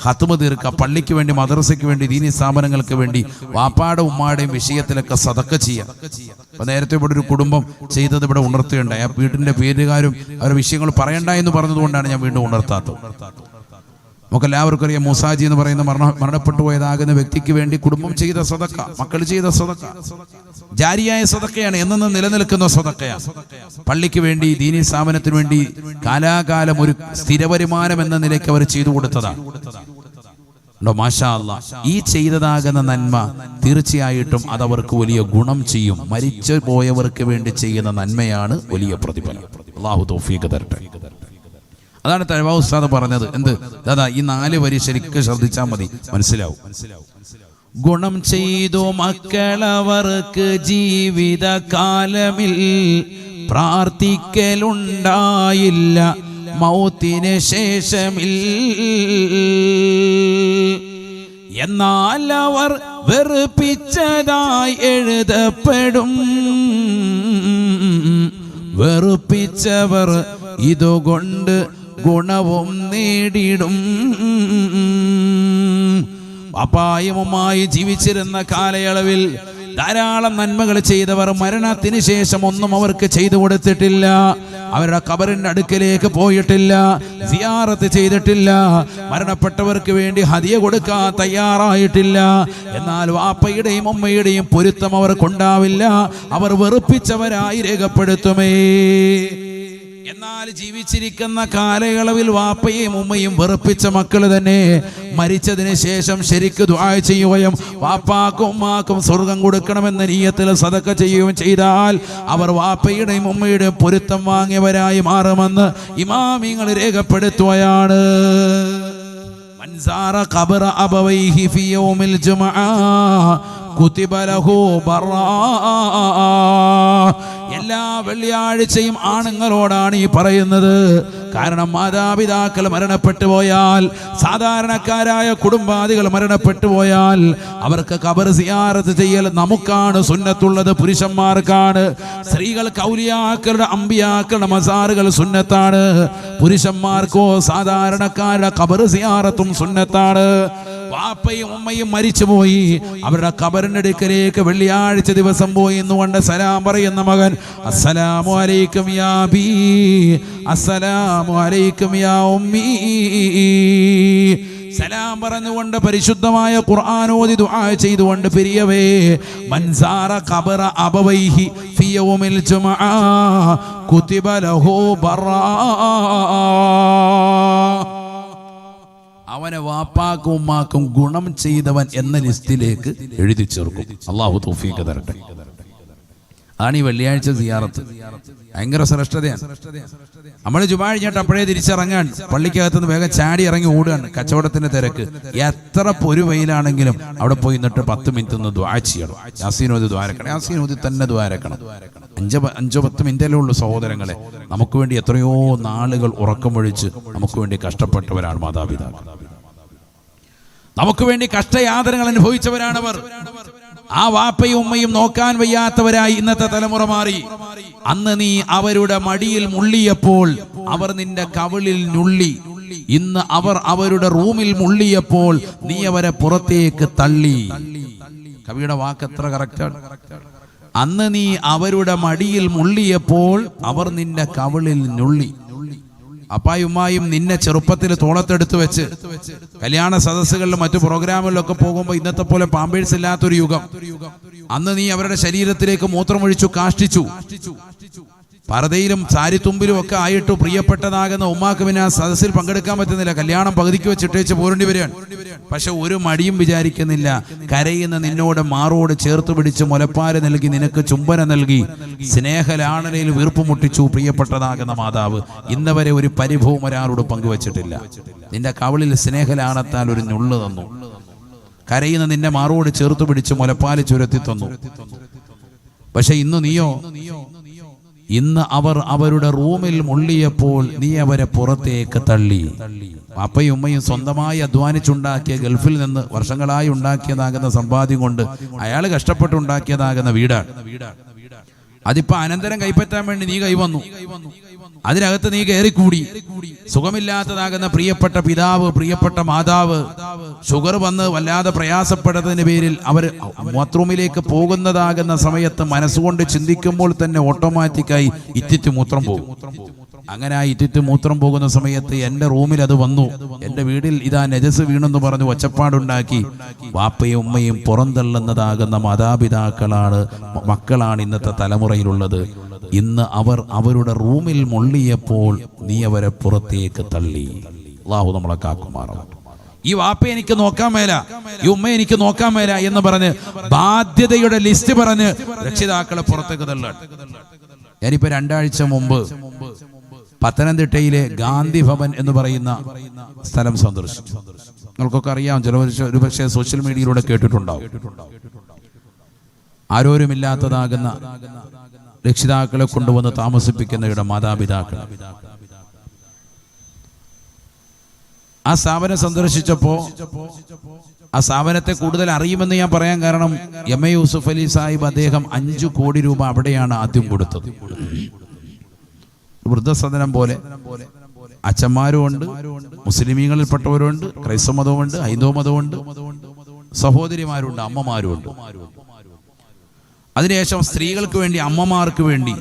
ഖത്മ തീർക്കുക, പള്ളിക്ക് വേണ്ടി, മദ്രസയ്ക്ക് വേണ്ടി, ദീനി സ്ഥാപനങ്ങൾക്ക് വേണ്ടി, വാപ്പാടെ ഉമ്മാടെയും വിഷയത്തിലൊക്കെ സദക്ക ചെയ്യുക. അപ്പൊ നേരത്തെ ഇവിടെ ഒരു കുടുംബം ചെയ്തത് ഇവിടെ ഉണർത്തുകയുണ്ടായി. ആ വീട്ടിന്റെ പേരുകാരും അവരുടെ വിഷയങ്ങൾ പറയണ്ട എന്ന് പറഞ്ഞതുകൊണ്ടാണ് ഞാൻ വീണ്ടും ഉണർത്താത്തത്. നമുക്കെല്ലാവർക്കും അറിയാം, മൂസാജി എന്ന് പറയുന്ന മരണപ്പെട്ടു പോയതാകുന്ന വ്യക്തിക്ക് വേണ്ടി കുടുംബം ചെയ്ത സദക്ക, മക്കൾ ചെയ്ത സദക്ക ജാരിയായ സദക്കയാണ്, എന്നു നിലനിൽക്കുന്ന സദക്കയാണ്. പള്ളിക്ക് വേണ്ടി, ദീനി സ്ഥാപനത്തിന് വേണ്ടി കാലാകാലം ഒരു സ്ഥിര വരുമാനം എന്ന നിലയ്ക്ക് അവർ ചെയ്തു കൊടുത്തതാണ്. മാഷാ അല്ലാഹ്, ഈ ചെയ്തതാകുന്ന നന്മ തീർച്ചയായിട്ടും അതവർക്ക് വലിയ ഗുണം ചെയ്യും. മരിച്ചു പോയവർക്ക് വേണ്ടി ചെയ്യുന്ന നന്മയാണ് വലിയ പ്രതിഫലം. അല്ലാഹു തൗഫീഖ് തരട്ടെ. അതാണ് തഴവ ഉസ്താദ് പറഞ്ഞത്. എന്ത് ദാദാ, ഈ 4 വരി ശരിക്കും ശ്രദ്ധിച്ചാൽ മതി, മനസ്സിലാവും. ഗുണം ചെയ്തു മക്കളവർക്ക് ജീവിതകാലമിൽ പ്രാർത്ഥിക്കലുണ്ടായില്ല മൗത്തിന് ശേഷമിൽ. എന്നാൽ അവർ വെറുപ്പിച്ചതായി എഴുതപ്പെടും. വെറുപ്പിച്ചവർ ഇതുകൊണ്ട് ഗുണവും നേടിടും. വാപ്പായും ഉമ്മായും ജീവിച്ചിരുന്ന കാലയളവിൽ ധാരാളം നന്മകൾ ചെയ്തവർ മരണത്തിന് ശേഷം ഒന്നും അവർക്ക് ചെയ്തു കൊടുത്തിട്ടില്ല. അവരുടെ ഖബറിന്റെ അടുക്കലേക്ക് പോയിട്ടില്ല, സിയാറത്ത് ചെയ്തിട്ടില്ല, മരണപ്പെട്ടവർക്ക് വേണ്ടി ഹദിയ കൊടുക്കാൻ തയ്യാറായിട്ടില്ല. എന്നാൽ വാപ്പയുടെയും ഉമ്മയുടെയും പൊരുത്തം അവർക്കുണ്ടാവില്ല. അവർ വെറുപ്പിച്ചവരായി രേഖപ്പെടുത്തുമേ. എന്നാൽ ജീവിച്ചിരിക്കുന്ന കാലയളവിൽ വാപ്പയും ഉമ്മയും വെറുപ്പിച്ച മക്കൾ തന്നെ മരിച്ചതിന് ശേഷം ശരിക്ക് ദുആ ചെയ്യുകയും വാപ്പാക്കും ഉമ്മാക്കും സ്വർഗം കൊടുക്കണമെന്ന നിയ്യത്തിൽ സദഖ ചെയ്യുകയും ചെയ്താൽ അവർ വാപ്പയുടെയും ഉമ്മയുടെയും പൊരുത്തം വാങ്ങിയവരായി മാറുമെന്ന് ഇമാമിങ്ങൾ രേഖപ്പെടുത്തുകയാണ്. മൻസാറ ഖബറ അബവൈഹി ഫി യൗമിൽ ജുമുഅ കുതിബ ലഹു ബറാ. എല്ലാ വെള്ളിയാഴ്ചയും ആണുങ്ങളോടാണ് ഈ പറയുന്നത്. കാരണം മാതാപിതാക്കൾ മരണപ്പെട്ടു പോയാൽ, സാധാരണക്കാരായ കുടുംബാദികൾ മരണപ്പെട്ടു പോയാൽ അവർക്ക് ഖബർ സിയാറത്ത് ചെയ്യൽ നമുക്കാണ് സുന്നത്തുള്ളത്, പുരുഷന്മാർക്കാണ്. സ്ത്രീകൾക്ക് ഔലിയാക്കളുടെ അമ്പിയാക്കളുടെ മസാറുകൾ സുന്നത്താണ്. പുരുഷന്മാർക്കോ സാധാരണക്കാരുടെ ഖബർ സിയാറത്തും സുന്നത്താണ്. വാപ്പയും ഉമ്മയും മരിച്ചുപോയി, അവരുടെ ഖബറിന്റെ അടുക്കലേക്ക് വെള്ളിയാഴ്ച ദിവസം പോയി എന്നുകൊണ്ട് സലാം പറയുന്ന മകൻ, അസ്സലാമു അലൈക്കും യാ ബി, അസ്സലാമു അലൈക്കും യാ ഉമ്മി, സലാം പറഞ്ഞുകൊണ്ട് പരിശുദ്ധമായ ഖുർആൻ ഓതി ദുആ ചെയ്തുകൊണ്ട് പിരിയവേ. മൻസാറ ഖബറ അബവൈഹി ഫി യൗമിൽ ജുമുഅ കുതിബ ലഹു ബറാ. അവനെ വാപ്പാക്കും ഉമ്മാക്കും ഗുണം ചെയ്തവൻ എന്ന ലിസ്റ്റിലേക്ക് എഴുതി ചേർക്കും. അല്ലാഹു തൗഫീഖ് തരട്ടെ. ആണ് ഈ വെള്ളിയാഴ്ച സിയാറത്ത്. ഭയങ്കര ശ്രേഷ്ഠതയാണ്. നമ്മൾ ജുമാ കഴിഞ്ഞിട്ട് അപ്പോഴേ തിരിച്ചിറങ്ങാൻ പള്ളിക്കകത്തുനിന്ന് വേഗം ചാടി ഇറങ്ങി ഓടുകയാണ്. കച്ചവടത്തിന്റെ തിരക്ക്. എത്ര പൊരു വെയിലാണെങ്കിലും അവിടെ പോയി നിന്നിട്ട് 10 മിനിറ്റ് ഒന്ന് ദുആ ചെയ്യണം. യാസീനോദി ദ്വാരക്കണം, യാസീനോദി തന്നെ ദ്വാരക്കണം. 5-10 മിനിറ്റല്ലേ ഉള്ളൂ സഹോദരങ്ങളെ. നമുക്ക് വേണ്ടി എത്രയോ നാളുകൾ ഉറക്കമൊഴിച്ച് നമുക്ക് വേണ്ടി കഷ്ടപ്പെട്ടവരാണ് മാതാപിതാക്കൾ. നമുക്ക് വേണ്ടി കഷ്ടയാതനകൾ അനുഭവിച്ചവരാണവർ. ആ വാപ്പയും ഉമ്മയും നോക്കാൻ വയ്യാത്തവരായി ഇന്നത്തെ തലമുറ മാറി. അന്ന് നീ അവരുടെ മടിയിൽ മുള്ളിയപ്പോൾ അവർ നിന്റെ കവിളിൽ ഞുള്ളി. ഇന്ന് അവർ അവരുടെ റൂമിൽ മുള്ളിയപ്പോൾ നീ അവരെ പുറത്തേക്ക് തള്ളി. കവിയുടെ വാക്ക് എത്ര കറക്റ്റാണ്. അന്ന് നീ അവരുടെ മടിയിൽ മുള്ളിയപ്പോൾ അവർ നിന്റെ കവിളിൽ ഞുള്ളി. അപ്പായും ഉമ്മായും നിന്നെ ചെറുപ്പത്തിൽ തോളത്തെടുത്ത് വെച്ച് കല്യാണ സദസ്സുകളിലും മറ്റു പ്രോഗ്രാമുകളിലൊക്കെ പോകുമ്പോൾ ഇന്നത്തെ പോലെ പാമ്പേഴ്സ് ഇല്ലാത്തൊരു യുഗം. അന്ന് നീ അവരുടെ ശരീരത്തിലേക്ക് മൂത്രമൊഴിച്ചു കാഷ്ടിച്ചു. പർദയിലും സാരിത്തുമ്പിലും ഒക്കെ ആയിട്ട് പ്രിയപ്പെട്ടതാകുന്ന ഉമ്മാക്ക് പിന്നെ ആ സദസ്സിൽ പങ്കെടുക്കാൻ പറ്റുന്നില്ല. കല്യാണം പകുതിക്ക് വെച്ചിട്ടേച്ച് പോരേണ്ടി വരികയാണ്. പക്ഷെ ഒരു മടിയും വിചാരിക്കുന്നില്ല. കരയുന്ന നിന്നോട് മാറോട് ചേർത്ത് പിടിച്ച് മുലപ്പാല് നൽകി നിനക്ക് ചുംബന നൽകി സ്നേഹലാളനയിൽ വീർപ്പ് മുട്ടിച്ചു പ്രിയപ്പെട്ടതാകുന്ന മാതാവ്. ഇന്നവരെ ഒരു പരിഭവം ഒരാളോട് പങ്കുവച്ചിട്ടില്ല. നിന്റെ കവളിൽ സ്നേഹലാളത്താൽ ഒരു ഞുള്ളു തന്നു. കരയുന്ന നിന്നെ മാറോട് ചേർത്ത് പിടിച്ച് മുലപ്പാല് ചുരത്തി തന്നു. പക്ഷെ ഇന്ന് നീയോ, ഇന്ന് അവർ അവരുടെ റൂമിൽ മുള്ളിയപ്പോൾ നീ അവരെ പുറത്തേക്ക് തള്ളി. അപ്പയും ഉമ്മയും സ്വന്തമായി അധ്വാനിച്ചുണ്ടാക്കിയ ഗൾഫിൽ നിന്ന് വർഷങ്ങളായി ഉണ്ടാക്കിയതാകുന്ന സമ്പാദ്യം കൊണ്ട് അയാൾ കഷ്ടപ്പെട്ടുണ്ടാക്കിയതാകുന്ന വീടാണ്. അതിപ്പോ അനന്തരം കൈപ്പറ്റാൻ വേണ്ടി നീ കൈവന്നു. അതിനകത്ത് നീ കയറിക്കൂടി. സുഖമില്ലാത്തതാകുന്ന പ്രിയപ്പെട്ട പിതാവ്, പ്രിയപ്പെട്ട മാതാവ് ഷുഗർ വന്ന് വല്ലാതെ പ്രയാസപ്പെടുന്നതിന് പേരിൽ അവർ ബാത്റൂമിലേക്ക് പോകുന്നതാകുന്ന സമയത്ത് മനസ്സുകൊണ്ട് ചിന്തിക്കുമ്പോൾ തന്നെ ഓട്ടോമാറ്റിക്കായി ഇറ്റിറ്റ് മൂത്രം പോകും. അങ്ങനെ ആ ഇറ്റിറ്റ് മൂത്രം പോകുന്ന സമയത്ത് എൻ്റെ റൂമിൽ അത് വന്നു. എൻ്റെ വീടിൽ ഇതാ നജസ് വീണെന്ന് പറഞ്ഞ് ഒച്ചപ്പാടുണ്ടാക്കി. വാപ്പയും ഉമ്മയും പുറന്തള്ളുന്നതാകുന്ന മാതാപിതാക്കളാണ്, മക്കളാണ് ഇന്നത്തെ തലമുറയിലുള്ളത്. ഇന്ന് അവർ അവരുടെ റൂമിൽ മുള്ളിയപ്പോൾ നീ അവരെ പുറത്തേക്ക് തള്ളി. അല്ലാഹു നമ്മളെ കാക്കുമാറാവട്ടെ. ഈ വാപ്പ എനിക്ക് നോക്കാൻ മേല, ഈ ഉമ്മ എനിക്ക് നോക്കാൻ മേല എന്ന് പറഞ്ഞ് ബാധ്യതയുടെ ലിസ്റ്റ് പറഞ്ഞ് രക്ഷിതാക്കളെ പുറത്തേക്ക് തള്ളാൻ. ഞാനിപ്പോ 2 ആഴ്ച മുമ്പ് പത്തനംതിട്ടയിലെ ഗാന്ധി ഭവൻ എന്ന് പറയുന്ന സ്ഥലം സന്ദർശിച്ചു. നിങ്ങൾക്കൊക്കെ അറിയാം, ഒരു പക്ഷേ സോഷ്യൽ മീഡിയയിലൂടെ കേട്ടിട്ടുണ്ടാവും. ആരോരുമില്ലാത്തതാകുന്ന രക്ഷിതാക്കളെ കൊണ്ടുവന്ന് താമസിപ്പിക്കുന്നവരുടെ മാതാപിതാക്കൾ. ആ സ്ഥാപനം സന്ദർശിച്ചപ്പോ ആ സ്ഥാപനത്തെ കൂടുതൽ അറിയുമെന്ന് ഞാൻ പറയാൻ കാരണം എം എ യൂസുഫ് അലി സാഹിബ് അദ്ദേഹം 5 കോടി രൂപ അവിടെയാണ് ആദ്യം കൊടുത്തത്. വൃദ്ധസദനം പോലെ അച്ഛന്മാരും ഉണ്ട്, മുസ്ലിമീങ്ങളിൽപ്പെട്ടവരുണ്ട്, ക്രൈസ്തവ മതമുണ്ട്, ഹൈന്ദവ മതമുണ്ട്, സഹോദരിമാരുണ്ട്, അമ്മമാരുണ്ട്. അതിനുശേഷം സ്ത്രീകൾക്ക് വേണ്ടി, അമ്മമാർക്ക് വേണ്ടി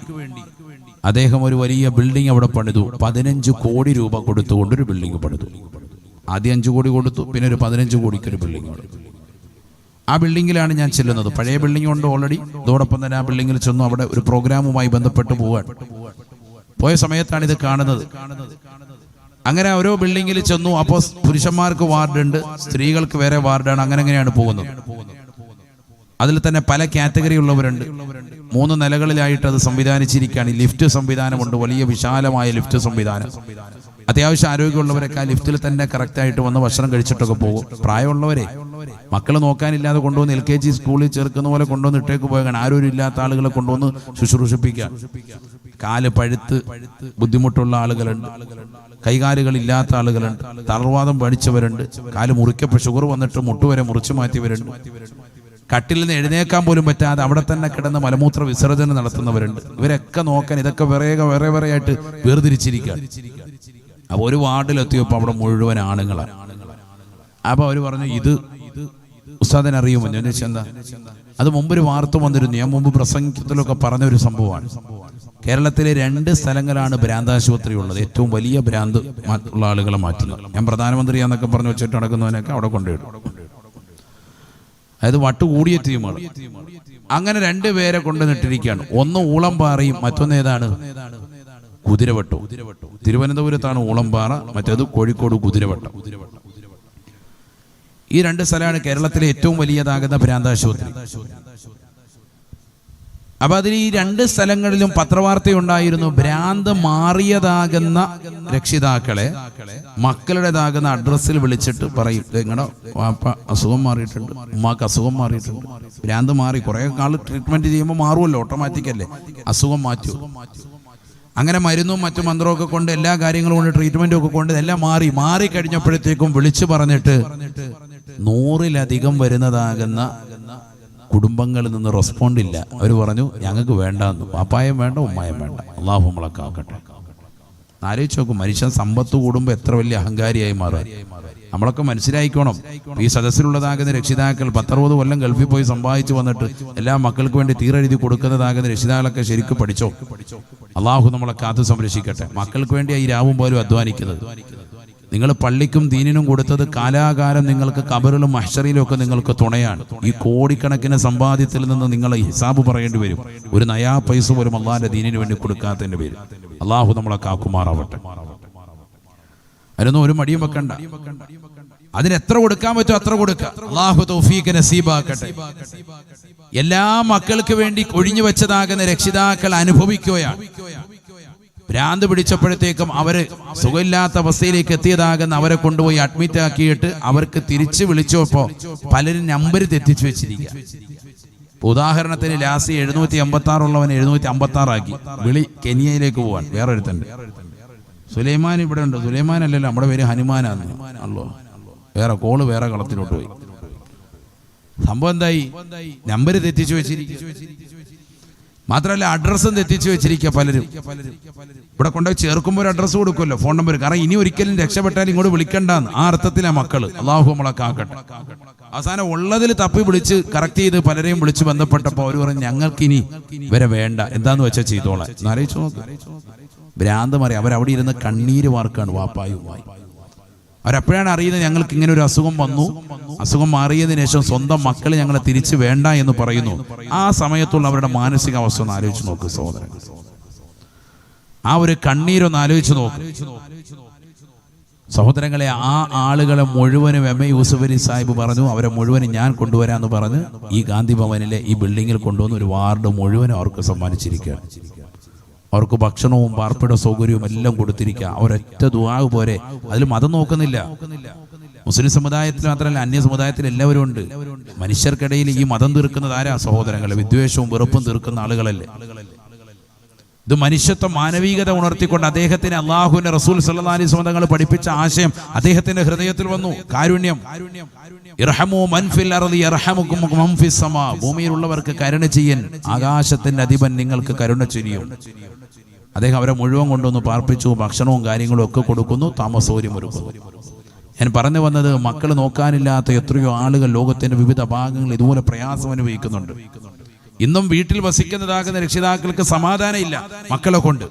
അദ്ദേഹം ഒരു വലിയ ബിൽഡിംഗ് അവിടെ പണിതു. 15 കോടി രൂപ കൊടുത്തുകൊണ്ടൊരു ബിൽഡിംഗ് പണിതു. ആദ്യം 5 കോടി കൊടുത്തു, പിന്നെ ഒരു 15 കോടിക്കൊരു ബിൽഡിംഗ് പണിതു. ആ ബിൽഡിങ്ങിലാണ് ഞാൻ ചെല്ലുന്നത്. പഴയ ബിൽഡിംഗ് ഉണ്ട് ഓൾറെഡി. അതോടൊപ്പം തന്നെ ആ ബിൽഡിങ്ങിൽ ചെന്നു. അവിടെ ഒരു പ്രോഗ്രാമുമായി ബന്ധപ്പെട്ട് പോയ സമയത്താണ് ഇത് കാണുന്നത്. അങ്ങനെ ഓരോ ബിൽഡിങ്ങിൽ ചെന്നു. അപ്പോൾ പുരുഷന്മാർക്ക് വാർഡുണ്ട്, സ്ത്രീകൾക്ക് വേറെ വാർഡാണ്. അങ്ങനെയാണ് പോകുന്നത്. അതിൽ തന്നെ പല കാറ്റഗറി ഉള്ളവരുണ്ട്. 3 നിലകളിലായിട്ട് അത് സംവിധാനിച്ചിരിക്കുകയാണ്. ലിഫ്റ്റ് സംവിധാനമുണ്ട്, വലിയ വിശാലമായ ലിഫ്റ്റ് സംവിധാനം. അത്യാവശ്യം ആരോഗ്യമുള്ളവരൊക്കെ ആ ലിഫ്റ്റിൽ തന്നെ കറക്റ്റായിട്ട് വന്ന് ഭക്ഷണം കഴിച്ചിട്ടൊക്കെ പോകും. പ്രായമുള്ളവരെ മക്കൾ നോക്കാനില്ലാതെ കൊണ്ടുവന്ന് LKG സ്കൂളിൽ ചേർക്കുന്ന പോലെ കൊണ്ടുവന്ന് ഇട്ടേക്ക് പോയാണ്. ആരോരും ഇല്ലാത്ത ആളുകളെ കൊണ്ടുവന്ന് ശുശ്രൂഷിപ്പിക്കാൻ. കാല് പഴുത്ത് ബുദ്ധിമുട്ടുള്ള ആളുകളുണ്ട്, കൈകാലുകളില്ലാത്ത ആളുകളുണ്ട്, തളർവാദം പഠിച്ചവരുണ്ട്, കാല് മുറിക്കപ്പോൾ ഷുഗർ വന്നിട്ട് മുട്ടുവരെ മുറിച്ചു മാറ്റിയവരുണ്ട്, കട്ടിൽ നിന്ന് എഴുന്നേക്കാൻ പോലും പറ്റാതെ അവിടെ തന്നെ കിടന്ന് മലമൂത്ര വിസർജനം നടത്തുന്നവരുണ്ട്. ഇവരൊക്കെ നോക്കാൻ ഇതൊക്കെ വേറെ ആയിട്ട് വേർതിരിച്ചിരിക്കുക. അപ്പൊ ഒരു വാർഡിലെത്തിയപ്പോൾ അവിടെ മുഴുവൻ ആണുങ്ങളാണ്. അപ്പൊ അവര് പറഞ്ഞു, ഇത് ഉസ്താദിനെ അറിയുമോ? ഞാൻ ചോദിച്ചാൽ എന്താ? അത് മുമ്പൊരു വാർത്ത വന്നിരുന്നു. ഞാൻ മുമ്പ് പ്രസംഗത്തിലൊക്കെ പറഞ്ഞ ഒരു സംഭവമാണ്. കേരളത്തിലെ 2 സ്ഥലങ്ങളാണ് ഭ്രാന്താശുപത്രി ഉള്ളത്. ഏറ്റവും വലിയ ഭ്രാന്ത് ഉള്ള ആളുകളെ മാറ്റുന്നത്. ഞാൻ പ്രധാനമന്ത്രിയാന്നൊക്കെ പറഞ്ഞു വെച്ചിട്ട് നടക്കുന്നവനൊക്കെ അവിടെ കൊണ്ടുപോയിടും. അതായത് വട്ടുകൂടിയ ടീമാണ്. അങ്ങനെ 2 പേരെ കൊണ്ടുവന്നിട്ടിരിക്കുകയാണ്. ഒന്ന് ഊളംപാറയും മറ്റൊന്ന് ഏതാണ്? കുതിരവട്ടവും. തിരുവനന്തപുരത്താണ് ഊളംപാറ, മറ്റേത് കോഴിക്കോട് കുതിരവട്ടം. ഈ 2 സ്ഥലമാണ് കേരളത്തിലെ ഏറ്റവും വലിയതാകുന്ന ഭ്രാന്താശുപത്രി. അപ്പൊ അതിൽ ഈ 2 സ്ഥലങ്ങളിലും പത്രവാർത്തയുണ്ടായിരുന്നു. ഭ്രാന്ത് മാറിയതാകുന്ന രക്ഷിതാക്കളെ മക്കളുടേതാകുന്ന അഡ്രസ്സിൽ വിളിച്ചിട്ട് പറയും, നിങ്ങളുടെ വാപ്പ അസുഖം മാറിയിട്ടുണ്ട്, ഉമ്മാക്ക് അസുഖം മാറിയിട്ടുണ്ട്. ഭ്രാന്ത് മാറി. കുറെ കാൾ ട്രീറ്റ്മെന്റ് ചെയ്യുമ്പോൾ മാറുമല്ലോ, ഓട്ടോമാറ്റിക്കല്ലേ, അസുഖം മാറ്റൂ. അങ്ങനെ മരുന്നും മറ്റു മന്ത്രമൊക്കെ കൊണ്ട് എല്ലാ കാര്യങ്ങളും കൊണ്ട് ട്രീറ്റ്മെന്റും ഒക്കെ കൊണ്ട് എല്ലാം മാറി കഴിഞ്ഞപ്പോഴത്തേക്കും വിളിച്ചു പറഞ്ഞിട്ട് 100-ലധികം വരുന്നതാകുന്ന കുടുംബങ്ങളിൽ നിന്ന് റെസ്പോണ്ട് ഇല്ല. അവർ പറഞ്ഞു, ഞങ്ങൾക്ക് വേണ്ടെന്ന്. പാപ്പായം വേണ്ട, ഉമ്മായം വേണ്ട. അള്ളാഹു നമ്മളെ കാക്കട്ടെ. ആലോചിച്ച് നോക്കും, മനുഷ്യൻ സമ്പത്ത് കൂടുമ്പോൾ എത്ര വലിയ അഹങ്കാരിയായി മാറാൻ. നമ്മളൊക്കെ മനസ്സിലായിക്കോണം. ഈ സദസ്സിലുള്ളതാകുന്ന രക്ഷിതാക്കൾ 10-60 കൊല്ലം ഗൾഫിൽ പോയി സമ്പാദിച്ചു വന്നിട്ട് എല്ലാ മക്കൾക്ക് വേണ്ടി തീരെഴുതി കൊടുക്കുന്നതാകുന്ന രക്ഷിതാക്കളൊക്കെ ശരിക്കും പഠിച്ചോ. അള്ളാഹു നമ്മളെ കാത്തു സംരക്ഷിക്കട്ടെ. മക്കൾക്ക് വേണ്ടി ഈ രാവും പോലും അധ്വാനിക്കുന്നത്. നിങ്ങൾ പള്ളിക്കും ദീനിനും കൊടുത്തത് കാലാകാലം നിങ്ങൾക്ക് ഖബറിലും മഹ്ശറിലും ഒക്കെ നിങ്ങൾക്ക് തുണയാണ്. ഈ കോടിക്കണക്കിന് സമ്പാദ്യത്തിൽ നിന്ന് നിങ്ങൾ ഹിസാബ് പറയേണ്ടി വരും. ഒരു നയാ പൈസ പോലും അള്ളാഹിന്റെ ദീനിന് വേണ്ടി കൊടുക്കാത്തതിന്റെ പേര്. അള്ളാഹു നമ്മളെ കാക്കുമാറാവട്ടെ. അതിനൊന്നും ഒരു മടിയും വെക്കണ്ട. അതിന് എത്ര കൊടുക്കാൻ പറ്റുമോ അത്ര കൊടുക്കുക. അള്ളാഹു തൗഫീഖ് നസീബാക്കട്ടെ. എല്ലാ മക്കൾക്ക് വേണ്ടി ഒഴിഞ്ഞു വെച്ചതാകുന്ന രക്ഷിതാക്കൾ അനുഭവിക്കുകയാണ്. ഭ്രാന്ത് പിടിച്ചപ്പോഴത്തേക്കും അവര് സുഖമില്ലാത്ത അവസ്ഥയിലേക്ക് എത്തിയതാകുന്ന അവരെ കൊണ്ടുപോയി അഡ്മിറ്റ് ആക്കിയിട്ട് അവർക്ക് തിരിച്ചു വിളിച്ചപ്പോ പലരും നമ്പർ തെറ്റിച്ചു വെച്ചിരിക്കുക. ഉദാഹരണത്തിന് ലാസ്റ്റ് 786 ഉള്ളവൻ 756 ആക്കി. വിളി കെനിയയിലേക്ക് പോവാൻ. വേറെ ഒരുത്തണ്ട് സുലൈമാൻ ഇവിടെ ഉണ്ട്. സുലൈമാൻ അല്ലല്ലോ, നമ്മുടെ പേര് ഹനുമാനാന്ന്. അല്ലോ വേറെ കോള് വേറെ കളത്തിലോട്ട് പോയി. സംഭവം എന്തായി? നമ്പർ തെറ്റിച്ചു വെച്ചിരിക്കുക. മാത്രമല്ല അഡ്രസ്സും തെറ്റിച്ചു വെച്ചിരിക്കുക. പലരും ഇവിടെ കൊണ്ടുപോയി ചേർക്കുമ്പോൾ ഒരു അഡ്രസ്സ് കൊടുക്കുമല്ലോ, ഫോൺ നമ്പർ. കാരണം ഇനി ഒരിക്കലും രക്ഷപ്പെട്ടാൽ ഇങ്ങോട്ട് വിളിക്കണ്ടെന്ന് ആ അർത്ഥത്തിലെ മക്കള്. അള്ളാഹു നമ്മളെ കാക്കട്ടെ. അവസാനം ഉള്ളതിൽ തപ്പി വിളിച്ച് കറക്റ്റ് ചെയ്ത് പലരെയും വിളിച്ച് ബന്ധപ്പെട്ടപ്പോൾ അവർ പറഞ്ഞു ഞങ്ങൾക്കിനി ഇവരെ വേണ്ട, എന്താന്ന് വെച്ചാൽ ചെയ്തോളാം. എന്നാലോചിച്ചു നോക്ക്, ഭ്രാന്ത് മാറി. അവരവിടെ ഇരുന്ന് കണ്ണീര് വാർക്കാണ് വാപ്പായുമായി. അവരപ്പോഴാണ് അറിയുന്നത് ഞങ്ങൾക്ക് ഇങ്ങനെ ഒരു അസുഖം വന്നു. അസുഖം മാറിയതിനു ശേഷം സ്വന്തം മക്കളെ ഞങ്ങളെ തിരിച്ചു വേണ്ട എന്ന് പറയുന്നു. ആ സമയത്തുള്ള അവരുടെ മാനസികാവസ്ഥ ഒന്ന് ആലോചിച്ച് നോക്ക് സഹോദരൻ. ആ ഒരു കണ്ണീരൊന്ന് ആലോചിച്ച് നോക്ക് സഹോദരങ്ങളെ. ആ ആളുകളെ മുഴുവനും എം എ യൂസുഫ് അലി സാഹിബ് പറഞ്ഞു അവരെ മുഴുവനും ഞാൻ കൊണ്ടുവരാമെന്ന് പറഞ്ഞ് ഈ ഗാന്ധി ഭവനിലെ ഈ ബിൽഡിങ്ങിൽ കൊണ്ടുവന്ന് ഒരു വാർഡ് മുഴുവനും അവർക്ക് സമ്മാനിച്ചിരിക്കുകയാണ്. അവർക്ക് ഭക്ഷണവും പാർപ്പിട സൗകര്യവും എല്ലാം കൊടുത്തിരിക്കുക. ഒരൊറ്റ ദുആ പോരെ. അതിൽ മതം നോക്കുന്നില്ല. മുസ്ലിം സമുദായത്തിൽ മാത്രമല്ല അന്യ സമുദായത്തിൽ എല്ലാവരും ഉണ്ട്. മനുഷ്യർക്കിടയിൽ ഈ മതം തീർക്കുന്നത് ആരാ സഹോദരങ്ങളെ? വിദ്വേഷവും വെറുപ്പും തീർക്കുന്ന ആളുകളല്ലേ. ഇത് മനുഷ്യത്വ മാനവികത ഉണർത്തിക്കൊണ്ട് അദ്ദേഹത്തിന് അള്ളാഹുവിന്റെ റസൂൽ സല്ലല്ലാഹു അലൈഹി വസല്ലം തങ്ങൾ പഠിപ്പിച്ച ആശയം അദ്ദേഹത്തിന്റെ ഹൃദയത്തിൽ വന്നു. കാരുണ്യം. ഇർഹമു മൻ ഫിൽ അർളി യർഹമുകും മൻ ഫിസ് സമാ. ഭൂമിയിലുള്ളവർക്ക് കരുണ ചെയ്യൻ ആകാശത്തിന്റെ അധിപൻ നിങ്ങൾക്ക് കരുണ ചെയ്യും. അദ്ദേഹം അവരെ മുഴുവൻ കൊണ്ടുവന്ന് പാർപ്പിച്ചു. ഭക്ഷണവും കാര്യങ്ങളും ഒക്കെ കൊടുക്കുന്നു, താമസൗകര്യം ഒരുക്കുന്നു. ഞാൻ പറഞ്ഞു വന്നത് മക്കൾ നോക്കാനില്ലാത്ത എത്രയോ ആളുകൾ ലോകത്തിന്റെ വിവിധ ഭാഗങ്ങളിൽ ഇതുപോലെ പ്രയാസം അനുഭവിക്കുന്നുണ്ട്. ഇന്നും വീട്ടിൽ വസിക്കുന്നതാകുന്ന രക്ഷിതാക്കൾക്ക് സമാധാനം ഇല്ല മക്കളെ കൊണ്ട്.